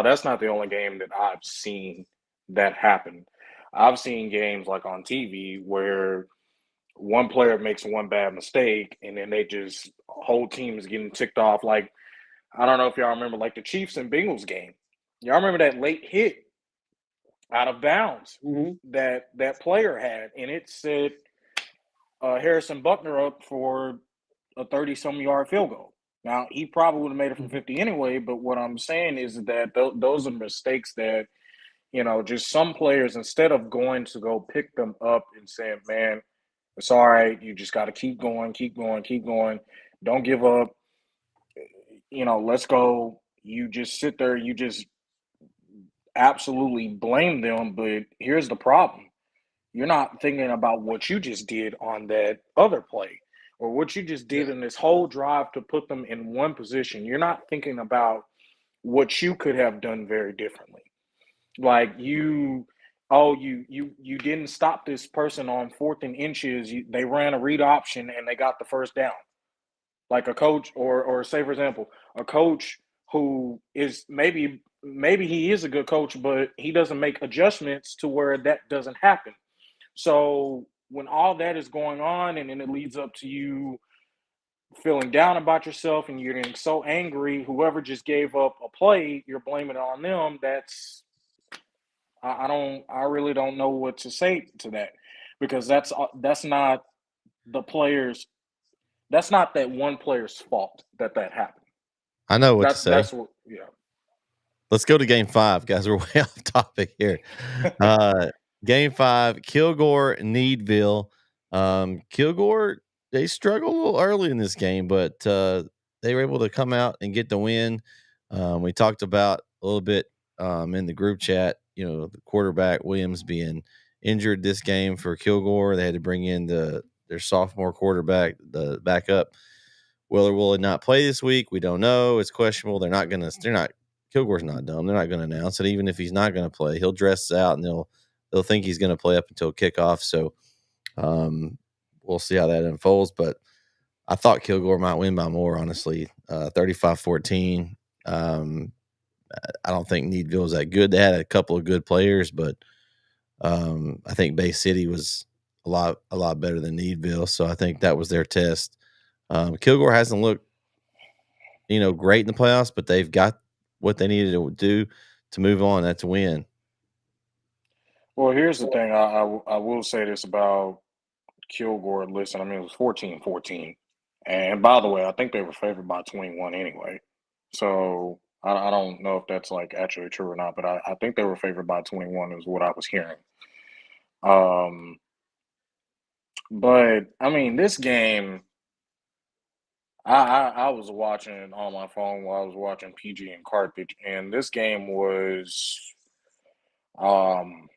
that's not the only game that I've seen that happen. I've seen games like on TV where one player makes one bad mistake and then they just whole team is getting ticked off. Like I don't know if y'all remember like the Chiefs and Bengals game. Y'all remember that late hit out of bounds Mm-hmm. that player had, and it set Harrison Buckner up for a 30-some-yard field goal. Now, he probably would have made it from 50 anyway, but what I'm saying is that those are mistakes that, just some players, instead of going to go pick them up and saying, man, it's all right, you just got to keep going, keep going, keep going, don't give up, let's go, you just sit there, you just absolutely blame them. But here's the problem. You're not thinking about what you just did on that other play or what you just did in this whole drive to put them in one position. You're not thinking about what you could have done very differently. Like you didn't stop this person on 4th and inches. They ran a read option and they got the first down. Like a coach, or say for example, a coach who is maybe he is a good coach, but he doesn't make adjustments to where that doesn't happen. So when all that is going on, and then it leads up to you feeling down about yourself and you're getting so angry, whoever just gave up a play, you're blaming it on them. I really don't know what to say to that, because that's not the players, that's not that one player's fault that happened. I know what to say. That's what, yeah. Let's go to game 5, guys. We're way off topic here. Game 5, Kilgore, Needville. Kilgore, they struggled a little early in this game, but they were able to come out and get the win. We talked about a little bit in the group chat, the quarterback Williams being injured this game for Kilgore. They had to bring in their sophomore quarterback, the backup. Will or will it not play this week? We don't know. It's questionable. Kilgore's not dumb. They're not going to announce it. Even if he's not going to play, he'll dress out and they'll think he's going to play up until kickoff. So we'll see how that unfolds. But I thought Kilgore might win by more, honestly. 35-14. I don't think Needville was that good. They had a couple of good players, but I think Bay City was a lot better than Needville. So I think that was their test. Kilgore hasn't looked, great in the playoffs, but they've got what they needed to do to move on. That's a win. Well, here's the thing. I will say this about Kilgore. Listen, I mean, it was 14-14. And by the way, I think they were favored by 21 anyway. So I don't know if that's like actually true or not, but I think they were favored by 21 is what I was hearing. But I mean, this game, I was watching on my phone while I was watching PG and Carthage, and this game was, um,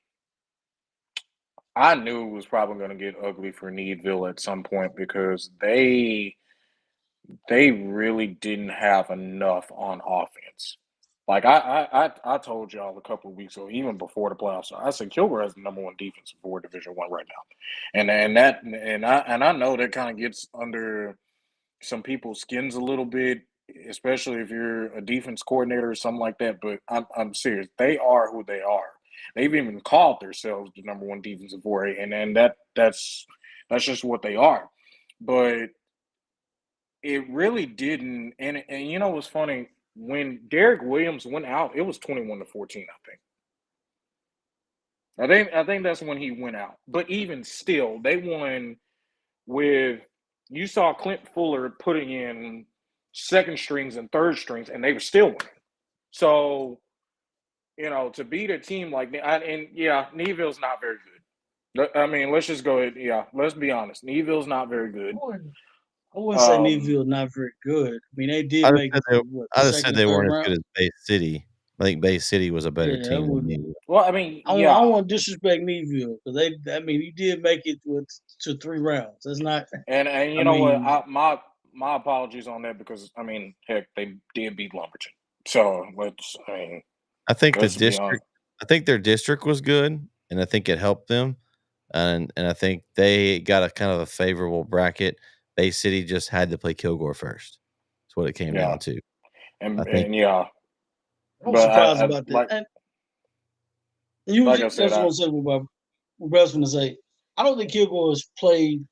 I knew it was probably going to get ugly for Needville at some point because they really didn't have enough on offense. Like I told y'all a couple of weeks ago, even before the playoffs, I said Kilgore has the number one defense for Division One right now, and I know that kind of gets under some people's skins a little bit, especially if you're a defense coordinator or something like that. But I'm serious. They are who they are. They've even called themselves the number one defensive 4A, and that's just what they are. But it really didn't. And you know what's funny? When Derek Williams went out, it was 21-14. I think that's when he went out. But even still, they won with. You saw Clint Fuller putting in second strings and third strings, and they were still winning. So, to beat a team like that, and yeah, Neville's not very good. I mean, let's just go ahead. Yeah, let's be honest. Neville's not very good. I wouldn't say Needville not very good. I mean, they did make it to I just second, said they weren't third as good round. as Bay City. I think Bay City was a better Yeah, I team than would. Needville. Well, I mean, I yeah, don't want to disrespect Needville because he did make it to 3 rounds. That's not. and I you know what? mean, My apologies on that because I mean, heck, they did beat Lumberton. So I think let's be honest. I think their district was good, and I think it helped them. And I think they got a kind of a favorable bracket. Bay City just had to play Kilgore first. That's what it came Yeah, down to. I and think yeah, I'm but surprised about that. like And you like I said, just want to say what Brad's going to say. I don't think Kilgore has played.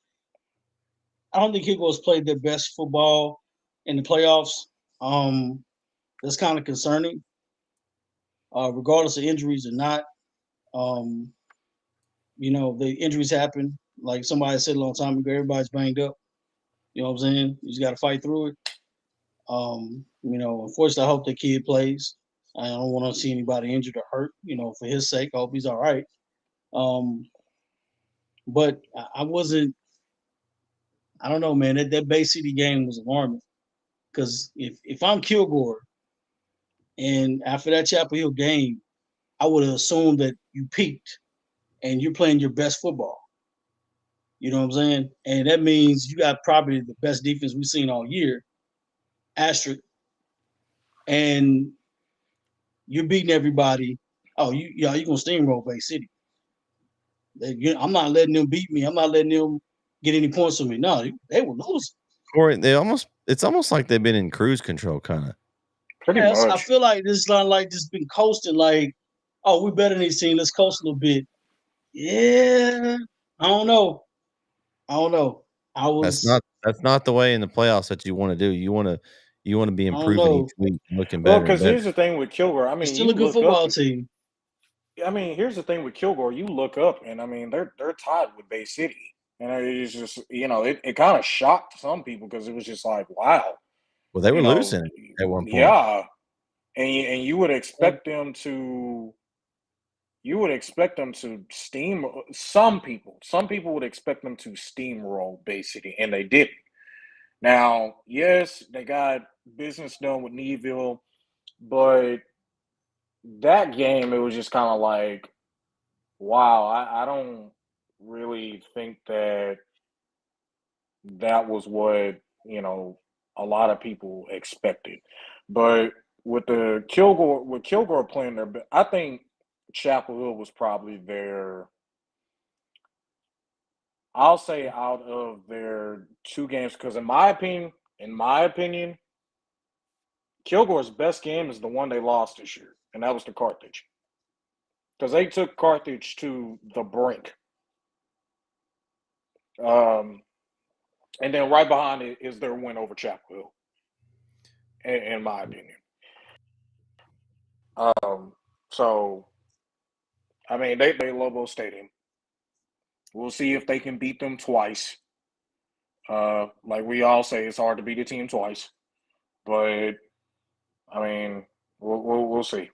I don't think Kilgore has played their best football in the playoffs. That's kind of concerning, regardless of injuries or not. Um, the injuries happen. Like somebody said a long time ago, everybody's banged up. You know what I'm saying? You just got to fight through it. Unfortunately, I hope the kid plays. I don't want to see anybody injured or hurt. For his sake, I hope he's all right. But I wasn't. I don't know, man. That Bay City game was alarming because if I'm Kilgore, And after that Chapel Hill game, I would have assumed that you peaked and you're playing your best football. You know what I'm saying? And that means you got probably the best defense we've seen all year, asterisk, and you're beating everybody. Oh, you're gonna steamroll Bay City. I'm not letting them beat me. I'm not letting them get any points on me. No, they will lose. Corey, it's almost like they've been in cruise control, kind of. Pretty Yes, I much. feel like this is not like just been coasting. Like, oh, we're better than these teams. Let's coast a little bit. Yeah, I don't know. I don't know. That's not the way in the playoffs that you want to do. You want to be I don't improving know. each week, and looking Well, better and because better. here's the thing with Kilgore. I It's mean, still a you good look up. football team. I mean, here's the thing with Kilgore. You look up, and I mean, they're tied with Bay City, and it's just it kind of shocked some people because it was just like, wow, Well, they were you know, losing at one point. yeah, and you would expect them to. You would expect them to steam some people. Some people would expect them to steamroll Bay City, and they didn't. Now, yes, they got business done with Neville, but that game, it was just kind of like, wow, I don't really think that was what, a lot of people expected. But with Kilgore playing their, I think Chapel Hill was probably I'll say out of their two games, because in my opinion, Kilgore's best game is the one they lost this year, and that was to Carthage. Because they took Carthage to the brink. And then right behind it is their win over Chapel Hill, in my opinion. So, I mean, they Lobo Stadium. We'll see if they can beat them twice. Like we all say, it's hard to beat a team twice. But, I mean, we'll see.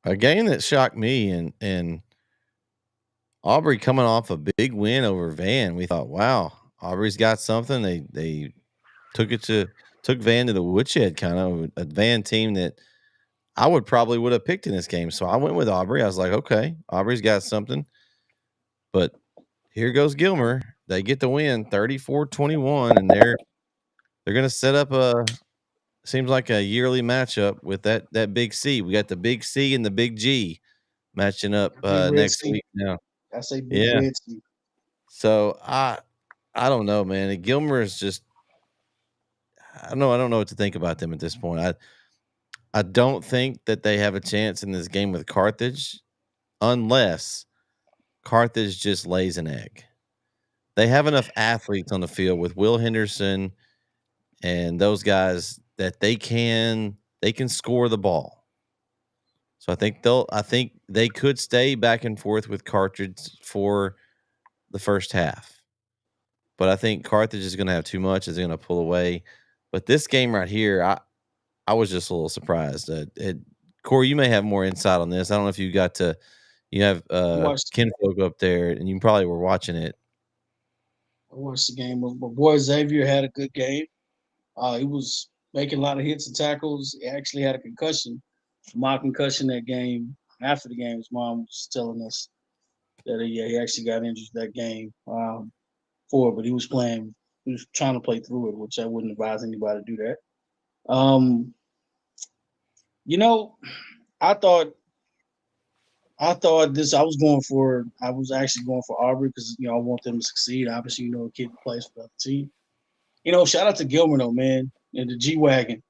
A game that shocked me and Aubrey coming off a big win over Van. We thought, wow, Aubrey's got something. They took Van to the woodshed, kind of a Van team that I would have picked in this game. So I went with Aubrey. I was like, okay, Aubrey's got something. But here goes Gilmer. They get the win 34-21, and they're going to set up seems like a yearly matchup with that big C. We got the big C and the big G matching up Big Red next Sea. week now. That's a big Yeah. Red Sea. So I don't know, man. Gilmer is just I don't know what to think about them at this point. I don't think that they have a chance in this game with Carthage unless Carthage just lays an egg. They have enough athletes on the field with Will Henderson and those guys that they can score the ball. So I think they could stay back and forth with Carthage for the first half. But I think Carthage is going to have too much. Is going to pull away. But this game right here, I was just a little surprised. Corey, you may have more insight on this. I don't know if you have kinfolk up there, and you probably were watching it. I watched the game. My boy Xavier had a good game. He was making a lot of hits and tackles. He actually had a concussion. My concussion that game. After the game, his mom was telling us that he actually got injured that game but he was playing. He was trying to play through it, which I wouldn't advise anybody to do that. I thought I was actually going for Aubrey because I want them to succeed. Obviously, a kid plays for the other team. Shout out to Gilmer though, man, and the G Wagon.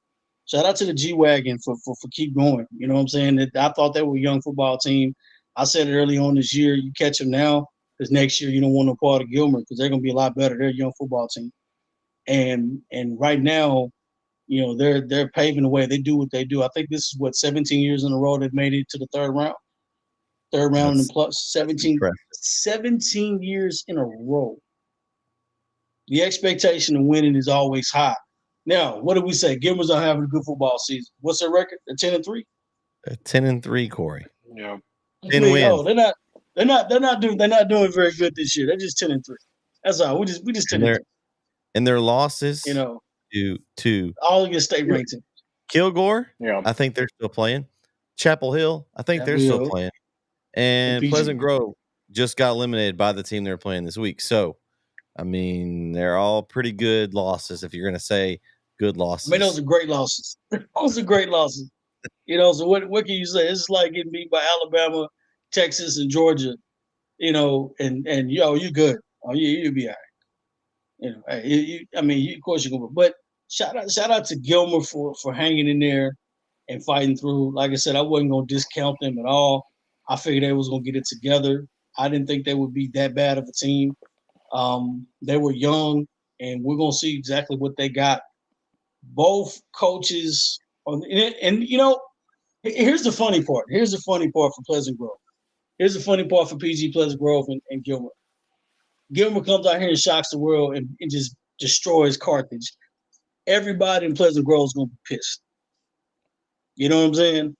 Shout out to the G Wagon for keep going. You know what I'm saying? I thought they were a young football team. I said it early on this year. You catch them now, because next year you don't want no part of Gilmer because they're gonna be a lot better. They're a young football team, and right now, they're paving the way. They do what they do. I think this is 17 years in a row they've made it to the third round. And plus 17 years in a row. The expectation of winning is always high. Now, what did we say? Gilmer's not having a good football season. What's their record? They're 10-3. 10-3, Corey. Yeah. 10 wins. Oh, they're not doing very good this year. They're just 10-3. That's all. We just 10-3. And their losses, to to all against state ranked teams. Kilgore, Yeah. I think they're still playing. Chapel Hill, I think they're Chapel still Hill. playing. And And PG. Pleasant Grove just got eliminated by the team they're playing this week. So, I mean, they're all pretty good losses if you're going to say good losses. I mean, those are great losses. Those are great losses. So what can you say? It's like getting beat by Alabama, Texas, and Georgia. And you good. Oh, you'll be all right. Hey, of course you're gonna. But shout out to Gilmer for hanging in there and fighting through. Like I said, I wasn't gonna discount them at all. I figured they was gonna get it together. I didn't think they would be that bad of a team. They were young, and we're gonna see exactly what they got. Both coaches, here's the funny part. Here's the funny part for Pleasant Grove. Here's the funny part for PG Pleasant Grove and Gilmer. Gilmer comes out here and shocks the world and just destroys Carthage. Everybody in Pleasant Grove is gonna be pissed. You know what I'm saying?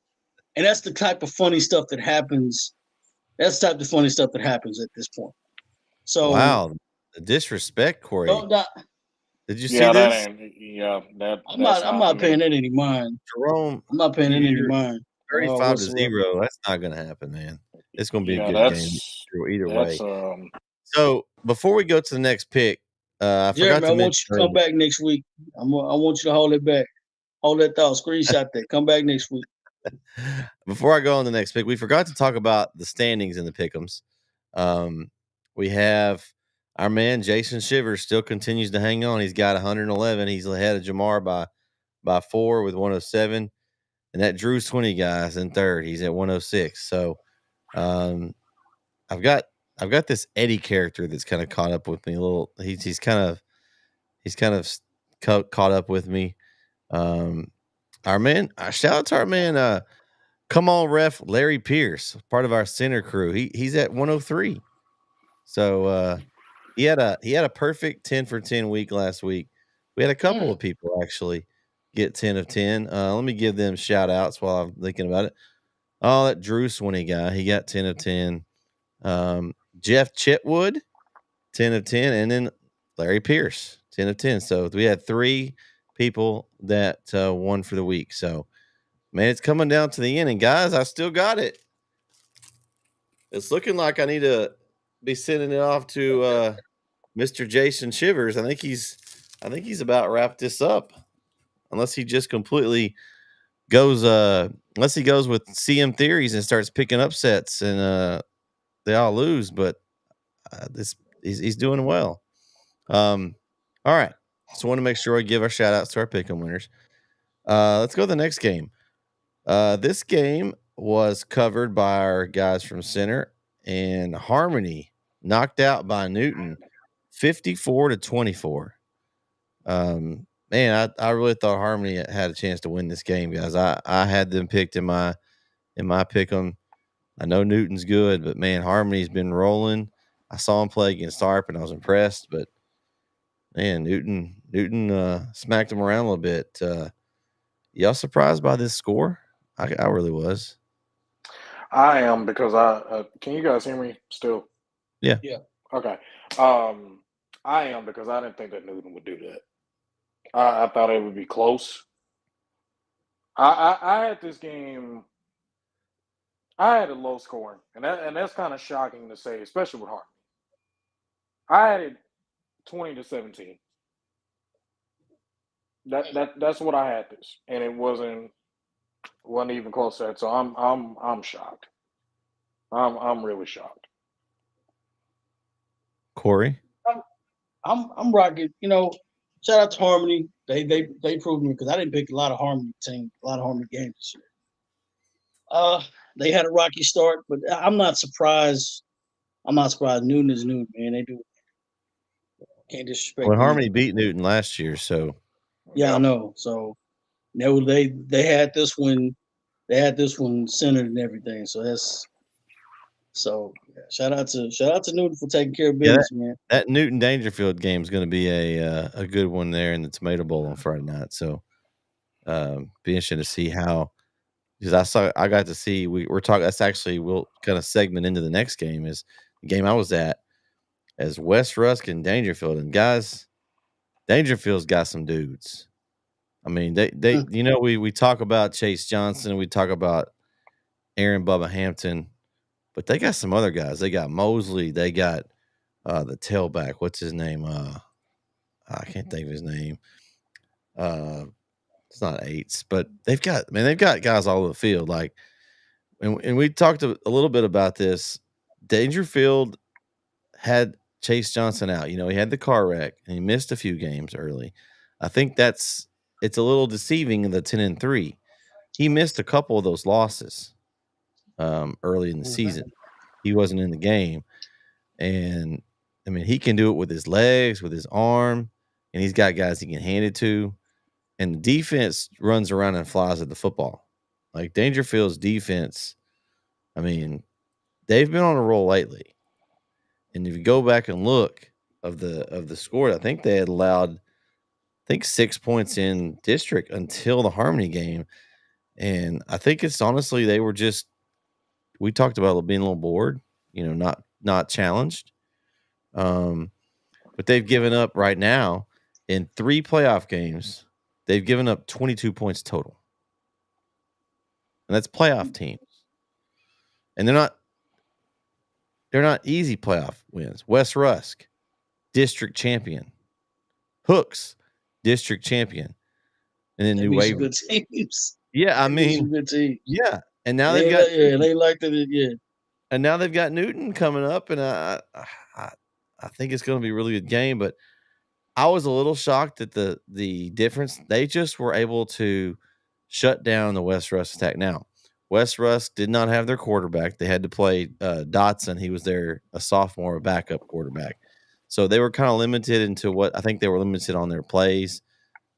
And that's the type of funny stuff that happens. That's the type of funny stuff that happens at this point. So wow, the disrespect, Corey. Did you see this? I'm not paying that any mind. Jerome, I'm not paying that any mind. 35-0. That's not going to happen, man. It's going to be a good game either way. So before we go to the next pick, I forgot to mention. I want you to come back next week. I want you to hold it back. Hold that thought. Screenshot that. Come back next week. Before I go on the next pick, we forgot to talk about the standings in the pick'ems. We have our man Jason Shivers still continues to hang on. He's got 111. He's ahead of Jamar by 4 with 107, and that Drew Swinney guy's in third. He's at 106. So, I've got this Eddie character that's kind of caught up with me a little. He's kind of caught up with me. Our man, shout out to our man. Come on, ref, Larry Pierce, part of our center crew. He's at 103. So he had a perfect 10 for 10 week last week. We had a couple of people actually get 10 of 10. Let me give them shout outs while I'm thinking about it. Oh, that Drew Swinney guy, he got 10 of 10. Jeff Chetwood, 10 of 10, and then Larry Pierce, 10 of 10. So we had 3 people that won for the week. So, man, it's coming down to the end. And, guys, I still got it. It's looking like I need to be sending it off to Mr. Jason Shivers. I think he's about wrapped this up, unless he just completely goes unless he goes with CM theories and starts picking upsets and they all lose. But he's doing well. All right. So I want to make sure I give our shout outs to our pick 'em winners. Let's go to the next game. This game was covered by our guys from Center, and Harmony knocked out by Newton 54-24. Man, I really thought Harmony had a chance to win this game, guys. I had them picked in my pick 'em. I know Newton's good, but man, Harmony's been rolling. I saw him play against Harp, and I was impressed. But man, Newton smacked him around a little bit. Y'all surprised by this score? I really was. I am, because can you guys hear me still? Yeah. Okay. I am, because I didn't think that Newton would do that. I thought it would be close. I had this game. I had a low scoring, and that's kind of shocking to say, especially with Harmony. I had it 20-17. That's what I had this, and it wasn't even close to that. So I'm shocked. I'm really shocked. Corey, I'm rocking. Shout out to Harmony. They proved me, because I didn't pick a lot of Harmony games this year. They had a rocky start, but I'm not surprised. Newton is Newton, man. They do. Can't disrespect. Well, Harmony beat Newton last year, so yeah, I know. So they had this one. They had this one centered and everything. So shout out to Newton for taking care of business, man. That Newton Dangerfield game is going to be a good one there in the Tomato Bowl on Friday night. So be interesting to see how, because I got to see we're talking. That's actually, we'll kind of segment into the next game, is the game I was at, as West Rusk and Dangerfield. And guys, Dangerfield's got some dudes. I mean, they we talk about Chase Johnson, we talk about Aaron Bubba Hampton, but they got some other guys. They got Mosley, they got the tailback. What's his name? I can't think of his name. It's not Eights, but they've got guys all over the field. Like, and we talked a little bit about this. Dangerfield had Chase Johnson out. He had the car wreck and he missed a few games early. I think it's a little deceiving in the 10-3. He missed a couple of those losses early in the season. He wasn't in the game. And I mean, he can do it with his legs, with his arm, and he's got guys he can hand it to. And the defense runs around and flies at the football. Like Dangerfield's defense, I mean, they've been on a roll lately. And if you go back and look of the score, I think they had allowed 6 points in district until the Harmony game. And I think it's honestly we talked about being a little bored, not challenged. But they've given up right now in 3 playoff games. They've given up 22 points total. And that's playoff teams. And they're not easy playoff wins. West Rusk, district champion. Hooks, district champion. And then New Wave. Good teams. Yeah, I mean, good teams. Yeah. And now they've got they like that. Yeah. And now they've got Newton coming up, and I think it's going to be a really good game. But I was a little shocked at the difference. They just were able to shut down the West Rusk attack. Now, West Rusk did not have their quarterback. They had to play Dotson. He was a sophomore, a backup quarterback. So they were kind of limited into what I think they were limited on their plays,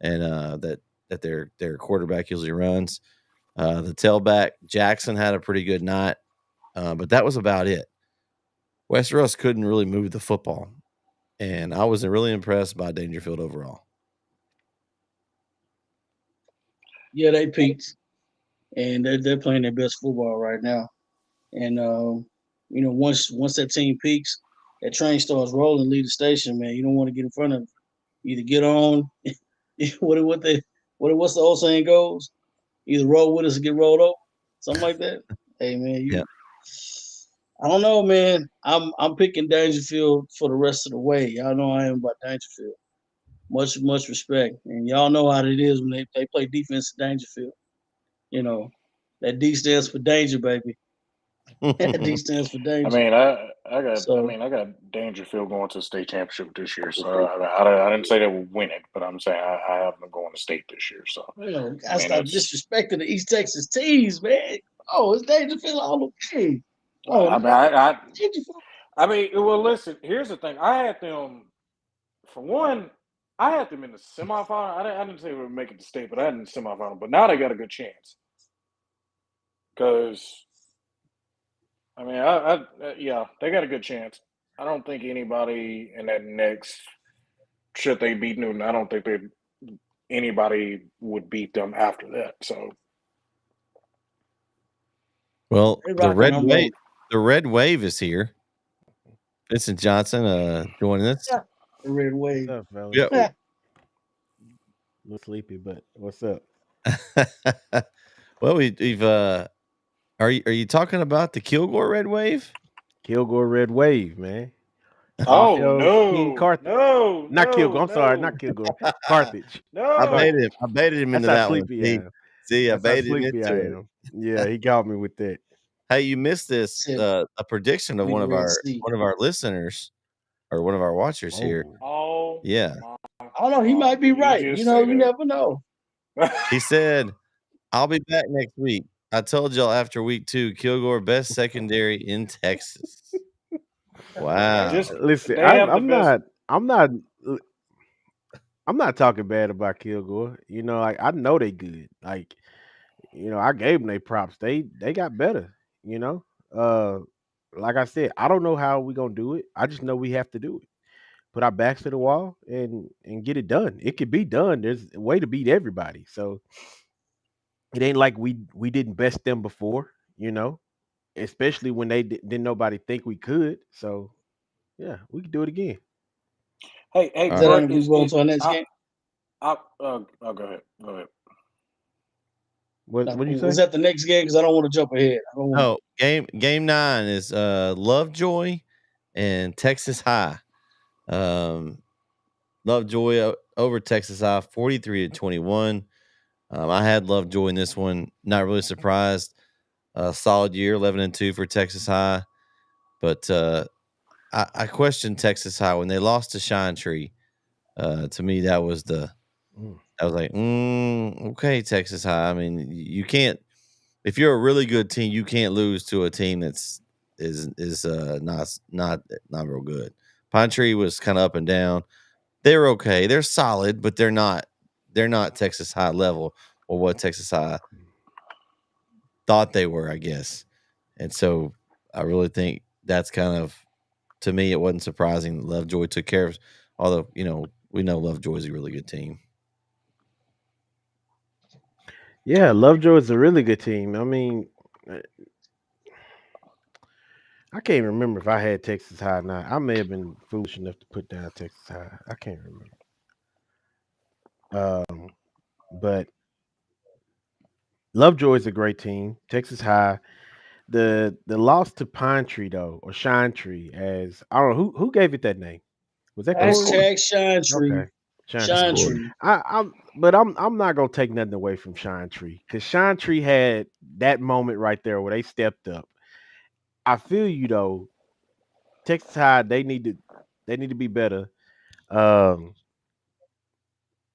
and that their quarterback usually runs. The tailback Jackson had a pretty good night, but that was about it. West Rusk couldn't really move the football, and I was really impressed by Dangerfield overall. Yeah, they peaked, and they're playing their best football right now. And once that team peaks, that train starts rolling, leave the station, man. You don't want to get in front of it. Either get on, what's the old saying goes? Either roll with us or get rolled over, something like that. Hey, man, I don't know, man. I'm picking Dangerfield for the rest of the way. Y'all know I am about Dangerfield. Much respect, and y'all know how it is when they play defense at Dangerfield. That D stands for danger, baby. D stands for danger. I mean, I got Dangerfield going to the state championship this year. So I didn't say they would win it, but I'm saying I have them going to state this year. So I stop disrespecting the East Texas teams, man. Oh, it's Dangerfield all the way. Oh, I mean, well, listen. Here's the thing. I had them for one. I had them in the semifinal. I didn't say we would make it to state, but I had them in the semifinal. But now they got a good chance because. I mean, yeah, they got a good chance. I don't think anybody in that next, should they beat Newton, I don't think anybody would beat them after that. So, well, the red wave is here. Vincent Johnson joining us. Yeah, the red wave. What's up, Yeah. a little sleepy, but what's up? Well, we've Are you talking about the Kilgore Red Wave? Kilgore Red Wave, man. Oh, King Carthage. Not Kilgore. I'm sorry, not Kilgore. Carthage. No, I baited him into that one. See, I baited him into it. Yeah, he got me with that. Hey, you missed this a prediction of one of our listeners or one of our watchers here. Oh, yeah. I don't know. He might be right. You never know. He said, "I'll be back next week. I told y'all after week 2, Kilgore best secondary in Texas." Wow. Listen, I'm not talking bad about Kilgore. I know they good. I gave them their props. They got better. Like I said, I don't know how we gonna do it. I just know we have to do it. Put our backs to the wall and get it done. It could be done. There's a way to beat everybody. So it ain't like we didn't best them before, especially when they didn't nobody think we could. So yeah, we can do it again. Hey, Bert, is going to our next game? Go ahead. Go ahead. What Now, do you was say? that the next game? Because I don't want to jump ahead. I don't want Oh, game 9 is Lovejoy and Texas High. Lovejoy over Texas High 43-21. I had Lovejoy in this one. Not really surprised. Solid year, 11-2 for Texas High. But I questioned Texas High when they lost to Shine Tree. To me, that was I was like, okay, Texas High. I mean, you can't. If you're a really good team, you can't lose to a team that's not real good. Pine Tree was kind of up and down. They're okay. They're solid, but they're not Texas High level or what Texas High thought they were, I guess. And so I really think that's kind of, to me, it wasn't surprising that Lovejoy took care of. Although we know Lovejoy is a really good team. Yeah, Lovejoy is a really good team. I mean, I can't remember if I had Texas High or not. I may have been foolish enough to put down Texas High. I can't remember. But Lovejoy is a great team. Texas High. The loss to Pine Tree though, or Shine Tree, as I don't know who gave it that name. Was that That's Corey? cool. Hashtag Shine Tree. Okay, Shine That's Tree. Shine cool. Tree. I'm not gonna take nothing away from Shine Tree because Shine Tree had that moment right there where they stepped up. I feel you though. Texas High, they need to be better. Um,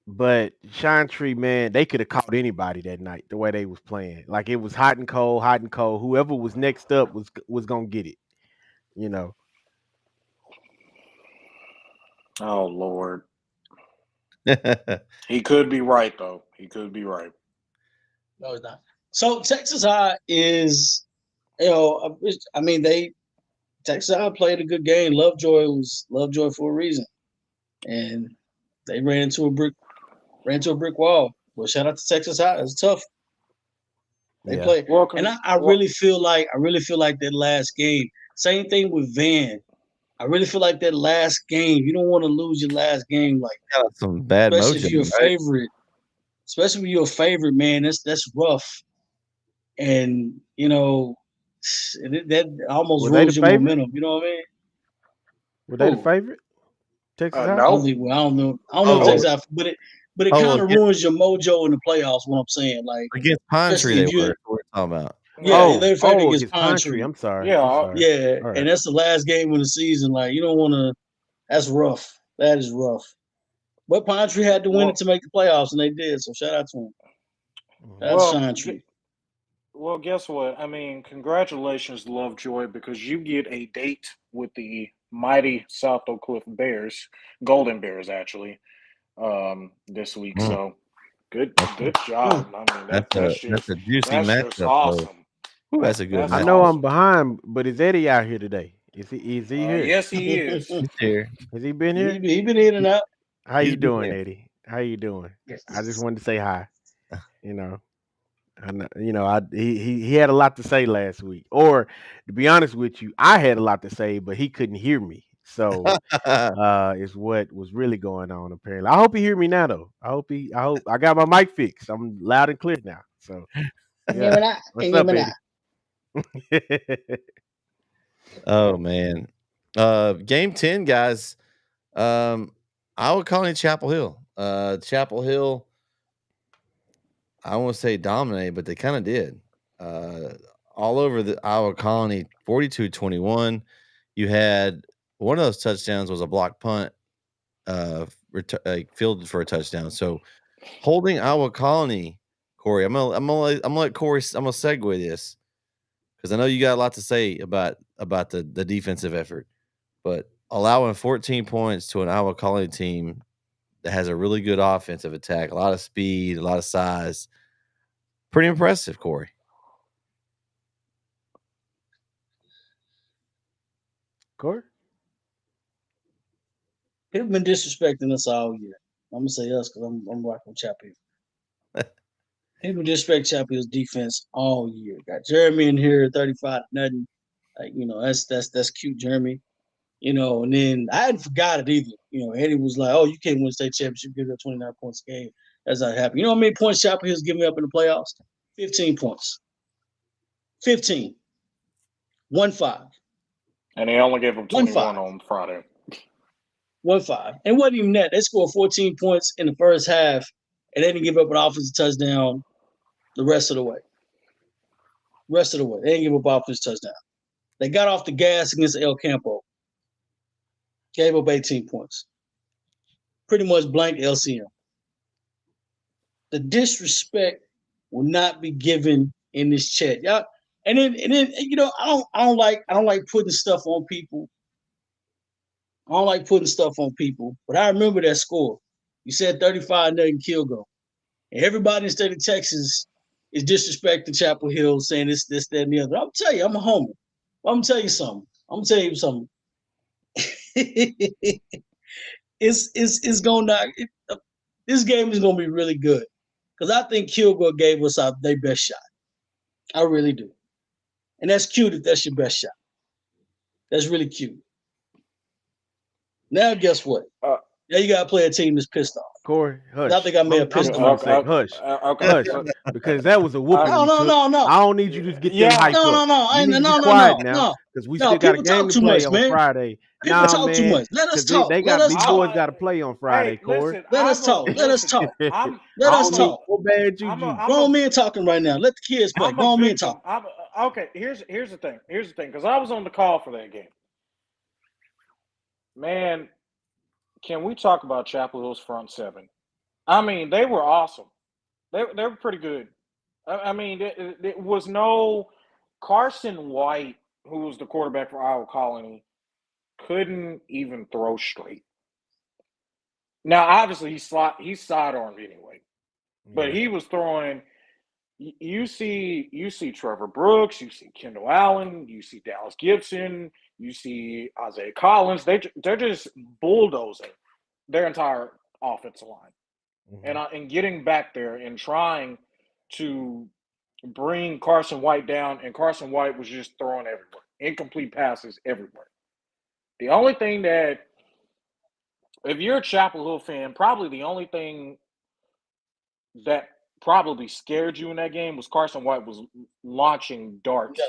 but Shine Tree, man, they could have caught anybody that night the way they was playing. Like it was hot and cold, hot and cold. Whoever was next up was gonna get it. You know. Oh Lord, he could be right though. He could be right. No, it's not. So Texas High is, I mean, Texas High played a good game. Lovejoy for a reason, and they ran into a brick wall. Well, shout out to Texas High. It's tough. They Yeah. play, and I really feel like that last game. Same thing with Van. I really feel like that last game. You don't want to lose your last game, like Got some bad especially if mojo, you're a right? favorite. Especially if you're a favorite, man. That's rough, and that almost Were they the ruins your favorite? momentum. You know what I mean? Were they the Oh, favorite? Texas High? I don't No. think. Well, I don't know. I don't know if Oh, Texas High, but it oh, kind of ruins your mojo in the playoffs. What I'm saying, like against Pine Tree, especially they if were. you, That's what we're talking about. yeah, No. they're favorite against Against Pine Pine Tree. Tree. I'm sorry. Yeah. I'm sorry. Yeah, All and right. that's the last game of the season. Like you don't want to. That's rough. That is rough. But Pine Tree had to win it Well. to make the playoffs, and they did. So shout out to them. Shout Mhm. out to Well. Shine Tree. Well, guess what? I mean, congratulations, Lovejoy, because you get a date with the mighty South Oak Cliff Bears, Golden Bears, actually, this week. Mm, So good, that's good job. I mean, that's a juicy that's just matchup, though. awesome. Ooh, that's a good That's I matchup. know I'm awesome. behind, but is Eddie out here today? Is he here? Yes, he is. He's here. Has he been he here? been in and out. How He's you been doing, here. Eddie? How you doing? I just wanted to say hi. You know, he had a lot to say last week. Or to be honest with you, I had a lot to say, but he couldn't hear me. So is what was really going on apparently. I hope he hear me now though. I hope I got my mic fixed. I'm loud and clear now. So Give yeah. me that. What's Give up, me Eddie? Oh man. Game 10, guys. Iowa Colony Chapel Hill. Chapel Hill, I won't say dominate, but they kind of did. Uh, all over the Iowa Colony, 42-21. You had one of those touchdowns was a block punt, fielded for a touchdown. So holding Iowa Colony, Corey, I'm gonna let Corey. I'm gonna segue this because I know you got a lot to say about the defensive effort, but allowing 14 points to an Iowa Colony team that has a really good offensive attack, a lot of speed, a lot of size, pretty impressive, Corey. Corey? People been disrespecting us all year. I'm gonna say us because I'm rocking with Chapel Hill. People disrespect Chapel Hill's defense all year. Got Jeremy in here, 35-0. Like that's cute, Jeremy. And then I hadn't forgot it either. Eddie was like, "Oh, you can't win state championship, give up 29 points a game. That's not happening." You know how many points Chapel Hill's giving up in the playoffs? 15 points. 15. 1-5. And they only gave them 21 1-5. on Friday. 1-5. And it wasn't even that. They scored 14 points in the first half, and they didn't give up an offensive touchdown the rest of the way. They didn't give up an offensive touchdown. They got off the gas against El Campo. Gave up 18 points. Pretty much blank LCM. The disrespect will not be given in this chat. Y'all, and then I don't like putting stuff on people. But I remember that score. You said 35-0 Kilgore. And everybody in the state of Texas is disrespecting Chapel Hill, saying this, that, and the other. I'm tell you, I'm a homer. I'm gonna tell you something. It's gonna not. This game is gonna be really good because I think Kilgore gave us their best shot. I really do, and that's cute if that's your best shot. That's really cute. Now, guess what? Now you gotta play a team that's pissed off. Corey, hush. I think I may have pissed I'm off. gonna say hush, hush, because that was a whooping. No. I don't need you to get them hyped up. No. You need to be quiet now, because we still got a game to play on Friday. People talk too much. Let us talk. These boys got to play on Friday, Corey. Let us talk. Let us talk. So bad, Grown men talking right now. Let the kids play. Grown men talk. Okay, here's the thing. Because I was on the call for that game. Man, can we talk about Chapel Hill's front seven? I mean, they were awesome. They were pretty good. I mean, there was no Carson White, who was the quarterback for Iowa Colony, couldn't even throw straight. Now, obviously, he's sidearmed anyway, but he was throwing. You see Trevor Brooks, you see Kendall Allen, you see Dallas Gibson, you see Isaiah Collins. They're just bulldozing their entire offensive line, and getting back there and trying to bring Carson White down, and Carson White was just throwing everywhere, incomplete passes everywhere. The only thing that, if you're a Chapel Hill fan, probably the only thing that probably scared you in that game was Carson White was launching darts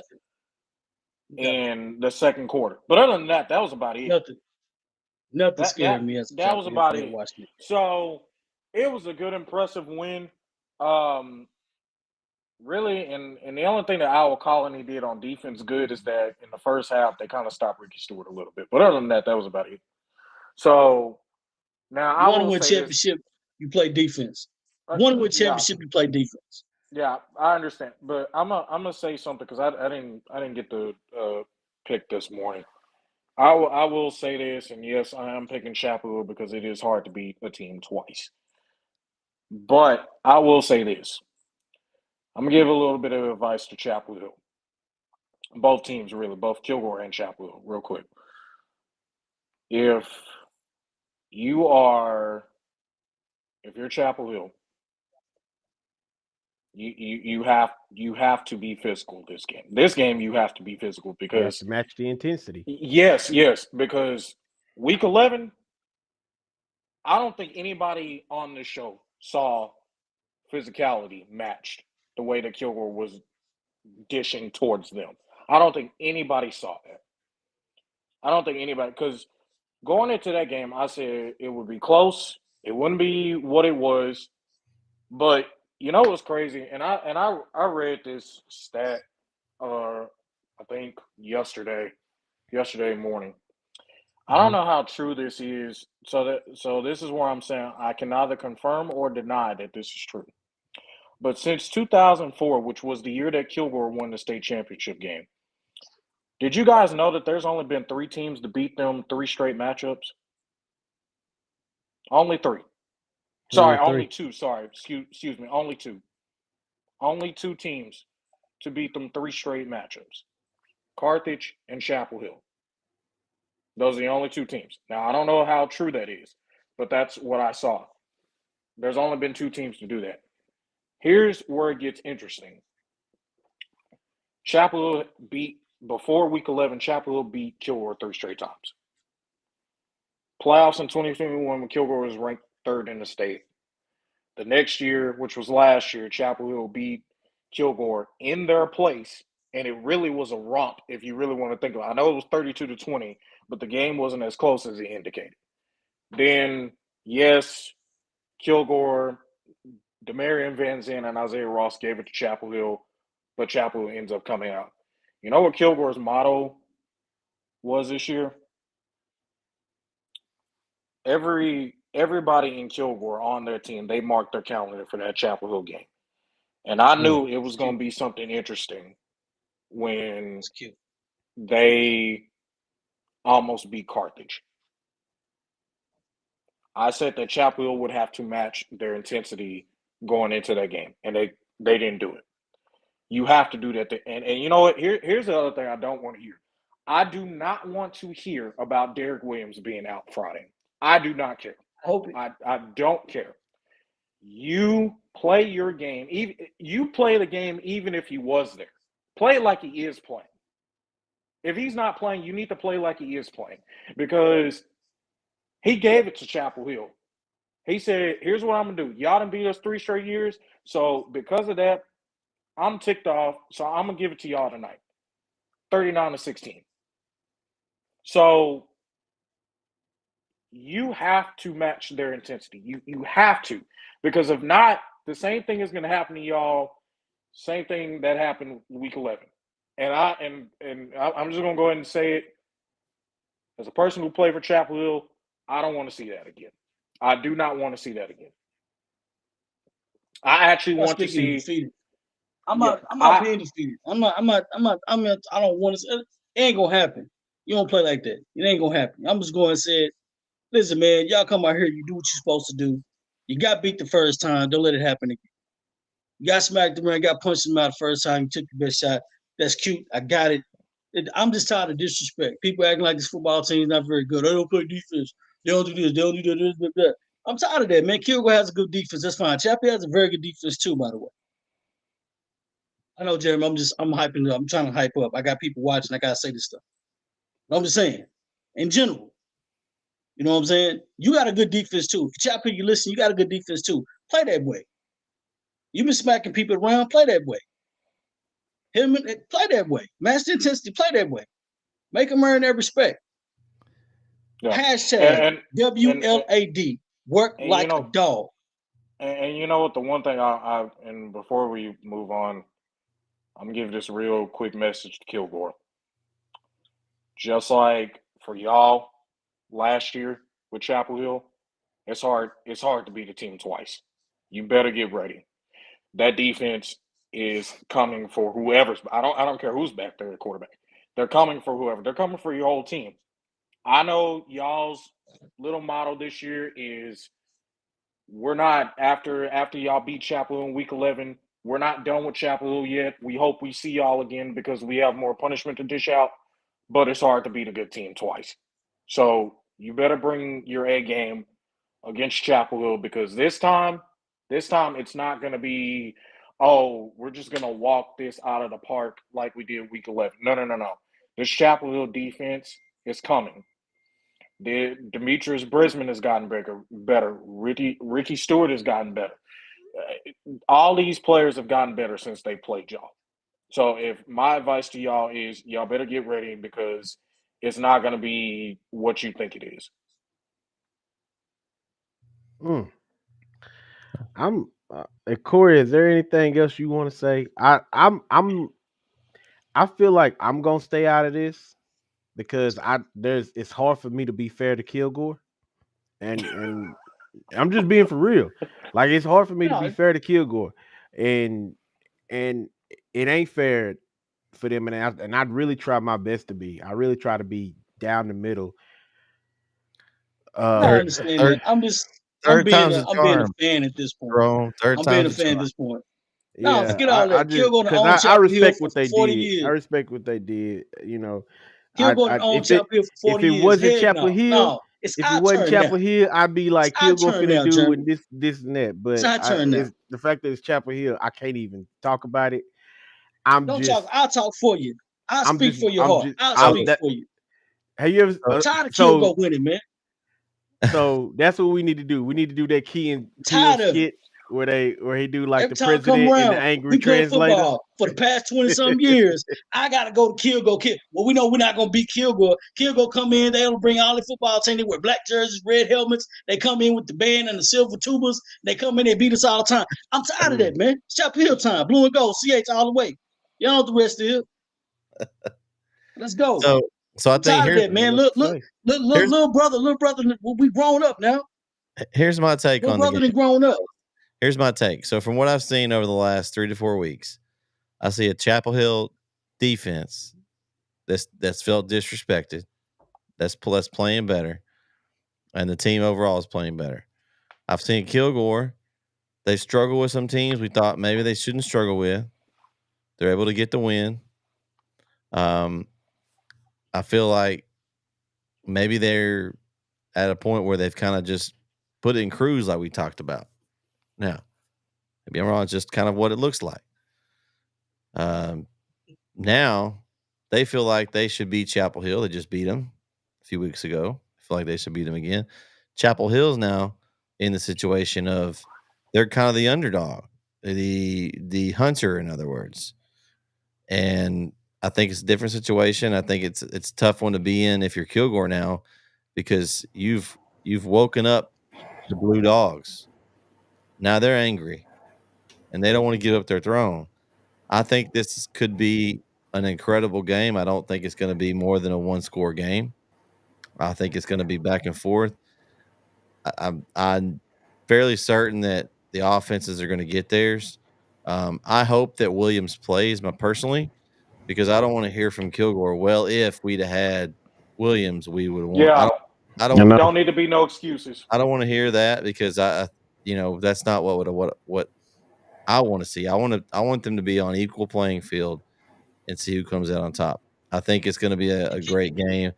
in the second quarter. But other than that, that was about it. Nothing scared me. That was about it. So it was a good, impressive win. Really, and the only thing that Iowa Colony did on defense good is that in the first half they kind of stopped Ricky Stewart a little bit. But other than that, that was about it. So now I want to win championship. You play defense. Want to win championship, you play defense. Yeah, I understand, but I'm gonna say something because I didn't get the pick this morning. I will say this, and yes, I am picking Chapel Hill because it is hard to beat a team twice. But I will say this: I'm gonna give a little bit of advice to Chapel Hill. Both teams, really, both Kilgore and Chapel Hill, real quick. If you're Chapel Hill, you have to be physical this game. This game you have to be physical because to match the intensity. Yes, because week 11, I don't think anybody on this show saw physicality matched the way that Kilgore was dishing towards them. I don't think anybody saw that. I don't think anybody, because going into that game, I said it would be close. It wouldn't be what it was, but you know what's crazy? And I read this stat, I think yesterday morning. I don't know how true this is. So this is where I'm saying I can neither confirm or deny that this is true. But since 2004, which was the year that Kilgore won the state championship game, did you guys know that there's only been 3 teams to beat them 3 straight matchups? Only 3. Sorry, only 2. Sorry, excuse me, only 2. Only 2 teams to beat them 3 straight matchups. Carthage and Chapel Hill. Those are the only 2 teams. Now, I don't know how true that is, but that's what I saw. There's only been 2 teams to do that. Here's where it gets interesting. Chapel Hill before week 11, Chapel Hill beat Kilgore 3 straight times. Playoffs in 2021 when Kilgore was ranked 3rd in the state. The next year, which was last year, Chapel Hill beat Kilgore in their place, and it really was a romp if you really want to think about it. I know it was 32-20, but the game wasn't as close as it indicated. Then, yes, Kilgore, Demarion Van Zandt, and Isaiah Ross gave it to Chapel Hill, but Chapel Hill ends up coming out. You know what Kilgore's motto was this year? Everybody in Kilgore on their team, they marked their calendar for that Chapel Hill game. And I knew it was going to be something interesting when they almost beat Carthage. I said that Chapel Hill would have to match their intensity going into that game, and they didn't do it. You have to do that. And you know what? Here's the other thing I don't want to hear. I do not want to hear about Derek Williams being out Friday. I do not care. I don't care. You play your game. You play the game even if he was there. Play it like he is playing. If he's not playing, you need to play like he is playing because he gave it to Chapel Hill. He said, here's what I'm going to do. Y'all done beat us 3 straight years. So because of that, I'm ticked off. So I'm going to give it to y'all tonight. 39-16. So you have to match their intensity. You have to. Because if not, the same thing is going to happen to y'all. Same thing that happened week 11. And I'm just going to go ahead and say it. As a person who played for Chapel Hill, I don't want to see that again. I do not want to see that again. I actually want to see. Defeated. I'm not being defeated. I don't want to. It ain't gonna happen. You don't play like that. It ain't gonna happen. I'm just going to say, listen, man, y'all come out here. You do what you're supposed to do. You got beat the first time. Don't let it happen again. You got smacked around. Got punched him out the first time. You took your best shot. That's cute. I got it. I'm just tired of disrespect. People acting like this football team is not very good. They don't play defense. They don't do this. They don't do that. I'm tired of that, man. Kilgore has a good defense. That's fine. Chapel has a very good defense too, by the way. I know, Jeremy. I'm hyping up. I'm trying to hype up. I got people watching. I gotta say this stuff. But I'm just saying, in general, you know what I'm saying? You got a good defense too. If Chapel, you listen. You got a good defense too. Play that way. You've been smacking people around. Play that way. Play that way. Match the intensity. Play that way. Make them earn their respect. Yeah. Hashtag WLAD. Work like a dog. And you know what? The one thing and before we move on, I'm gonna give this real quick message to Kilgore. Just like for y'all last year with Chapel Hill, it's hard to beat a team twice. You better get ready. That defense is coming for whoever's. I don't care who's back there at quarterback. They're coming for whoever. They're coming for your whole team. I know y'all's little motto this year is we're not after y'all beat Chapel Hill in week 11. We're not done with Chapel Hill yet. We hope we see y'all again because we have more punishment to dish out. But it's hard to beat a good team twice. So you better bring your A game against Chapel Hill because this time it's not going to be, oh, we're just going to walk this out of the park like we did week 11. No. This Chapel Hill defense is coming. Demetrius Brisman has gotten better. Ricky Stewart has gotten better. All these players have gotten better since they played y'all. So if my advice to y'all is y'all better get ready because it's not going to be what you think it is. Corey, is there anything else you want to say? I feel like I'm gonna stay out of this because it's hard for me to be fair to Kilgore, and I'm just being for real. Like it's hard for me to be fair to Kilgore, and it ain't fair for them. And I'd really try my best to be. I really try to be down the middle. I understand that. I'm being a fan at this point. Bro, I'm being a fan at this point. No, forget all that. Kilgore because I respect what they did. I respect what they did. You know, Kilgore owned Chapel Hill for 40 years. If it wasn't Chapel Hill, if it wasn't Chapel Hill, I'd be like Kilgore finna do and this and that. But the fact that it's Chapel Hill, I can't even talk about it. I'll talk for you. I'll speak for your heart. I'll speak for you. Have you ever? I'm tired of Kilgore winning, man. So that's what we need to do. We need to do that Key and Peele Tired of it. skit where he do like Every the time I come president and the around, angry we play translator. football for the past 20-some years. I got to go to Kilgore. Well, we know we're not going to beat Kilgore. Kilgore come in, they'll bring all the football team. They wear black jerseys, red helmets. They come in with the band and the silver tubas. They come in, they beat us all the time. I'm tired of that, man. It's Chapel Hill time. Blue and gold, CH all the way. You know what the rest is. Let's go. So I I'm think tired of that, man. Look, little brother, we grown up now. Here's my take Little on the brother game. done grown up. Here's my take. So from what I've seen over the last 3 to 4 weeks, I see a Chapel Hill defense that's felt disrespected, that's playing better, and the team overall is playing better. I've seen Kilgore. They struggle with some teams we thought maybe they shouldn't struggle with. They're able to get the win. I feel like maybe they're at a point where they've kind of just put it in cruise like we talked about. Now, maybe I'm wrong. It's just kind of what it looks like. Now they feel like they should beat Chapel Hill. They just beat them a few weeks ago. I feel like they should beat them again. Chapel Hill's now in the situation of they're kind of the underdog, the hunter, in other words. And I think it's a different situation. I think it's a tough one to be in if you're Kilgore now, because you've woken up the Blue Dogs. Now they're angry, and they don't want to give up their throne. I think this could be an incredible game. I don't think it's going to be more than a one-score game. I think it's going to be back and forth. I'm fairly certain that the offenses are going to get theirs. I hope that Williams plays, personally, because I don't want to hear from Kilgore. Well, if we'd have had Williams, we would have won. Yeah, I don't. don't need to be no excuses. I don't want to hear that, because that's not what I want to see. I want them to be on equal playing field and see who comes out on top. I think it's going to be a great game.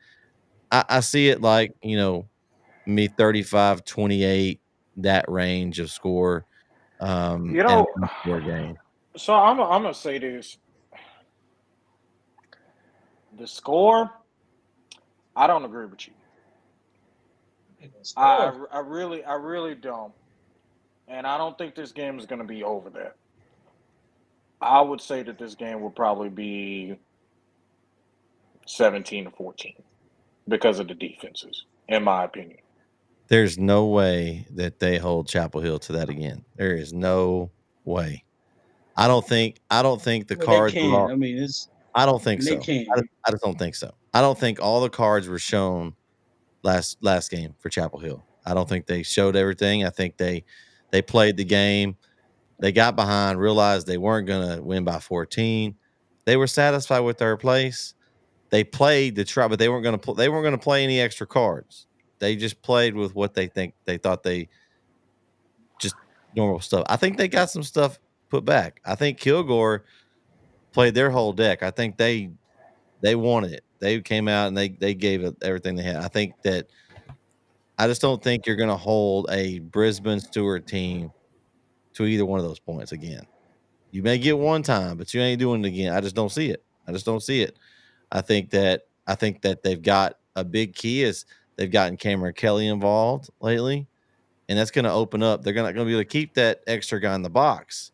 I see it like, me 35-28, that range of score, and a score game. So I'm gonna say this: the score. I don't agree with you. I really don't, and I don't think this game is going to be over that. I would say that this game will probably be 17-14 because of the defenses, in my opinion. There's no way that they hold Chapel Hill to that again. There is no way. I don't think the cards they were can. all, I mean, it's I don't think they so. can. I just don't think so. I don't think all the cards were shown last game for Chapel Hill. I don't think they showed everything. I think they played the game. They got behind, realized they weren't going to win by 14. They were satisfied with third place. They played to try, but they weren't going to they weren't going to play any extra cards. They just played with what they thought they just normal stuff. I think they got some stuff put back. I think Kilgore played their whole deck. I think they wanted it. They came out and they gave it everything they had. I think that I just don't think you're going to hold a Brisbane Stewart team to either one of those points again. You may get one time, but you ain't doing it again. I just don't see it. I think that they've got a big key is they've gotten Cameron Kelly involved lately, and that's going to open up. They're not going to be able to keep that extra guy in the box.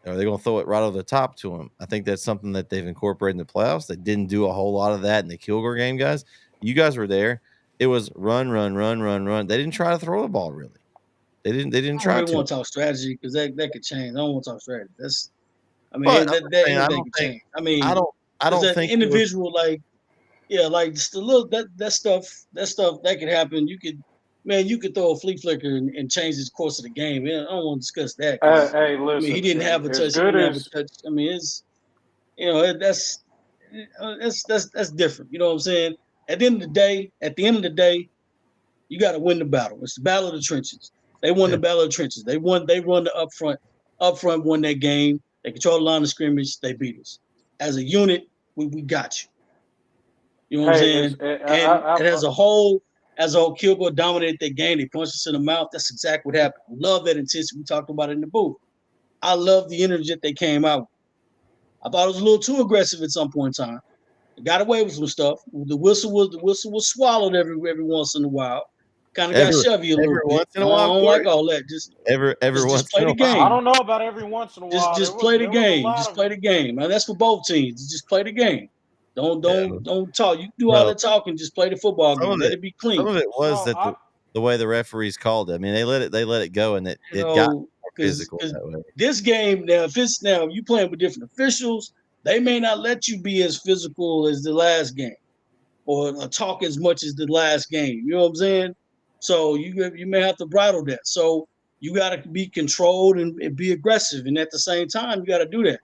Or they're going to throw it right over the top to him. I think that's something that they've incorporated in the playoffs. They didn't do a whole lot of that in the Kilgore game, guys. You guys were there. It was run. They didn't try to throw the ball really. They didn't try I don't to. want to talk strategy because that could change. I don't want to talk strategy. But Anything could change. I mean, I don't think individual like just a little that stuff that could happen. You could throw a flea flicker and change the course of the game. I don't want to discuss that. Hey, listen. I mean, he didn't have a touch. He didn't have a touch. I mean, it's that's different. You know what I'm saying? At the end of the day, you got to win the battle. It's the battle of the trenches. They won the battle of the trenches. They run the upfront. Upfront won that game. They control the line of scrimmage. They beat us. As a unit, we got you. You know what I'm saying? And as a whole, Kilgore dominated that game. They punched us in the mouth. That's exactly what happened. Love that intensity. We talked about it in the booth. I love the energy that they came out with. I thought it was a little too aggressive at some point in time. They got away with some stuff. The whistle was swallowed every once in a while. kind of got shovey a little every bit. once in I a while, don't Corey. like all that. Every Just once play in a the while. I game. don't know about every once in a while. Just play the There was a game. lot Just of play it. the game. And that's for both teams. Just play the game. Don't talk. You can do all Well, that talking. Just play the football some game. of Let it, it be some clean. of it was So that the way the referees called it. I mean, they let it go, and it You got know, more because physical that way. this game now, if it's now you playing with different officials, they may not let you be as physical as the last game, or talk as much as the last game. You know what I'm saying? So you may have to bridle that. So you got to be controlled and be aggressive, and at the same time, you got to do that.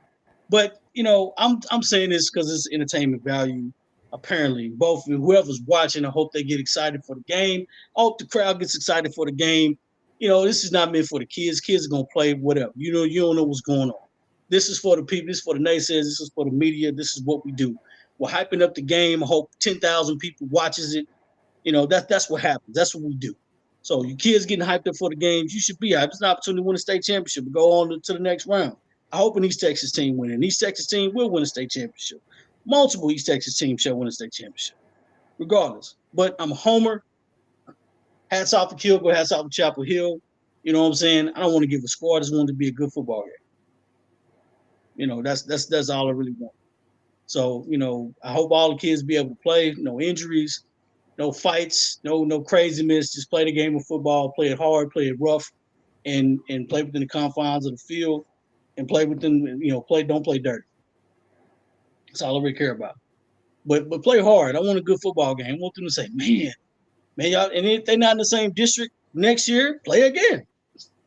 But I'm saying this because it's entertainment value. Apparently, both whoever's watching, I hope they get excited for the game. I hope the crowd gets excited for the game. This is not meant for the kids. Kids are gonna play whatever. You don't know what's going on. This is for the people. This is for the naysayers. This is for the media. This is what we do. We're hyping up the game. I hope 10,000 people watches it. That's what happens. That's what we do. So you kids getting hyped up for the games, you should be hyped. It's an opportunity to win a state championship and go on to the next round. I hope an East Texas team win. An East Texas team will win a state championship. Multiple East Texas teams shall win a state championship, regardless. But I'm a homer. Hats off to Kilgore, hats off to Chapel Hill. You know what I'm saying? I don't want to give a score. I just want it to be a good football game. That's all I really want. So, I hope all the kids be able to play, no injuries, no fights, no craziness. Just play the game of football, play it hard, play it rough, and play within the confines of the field, and play within, don't play dirty. That's all I really care about. But play hard. I want a good football game. I want them to say, man, y'all, and if they're not in the same district next year, play again.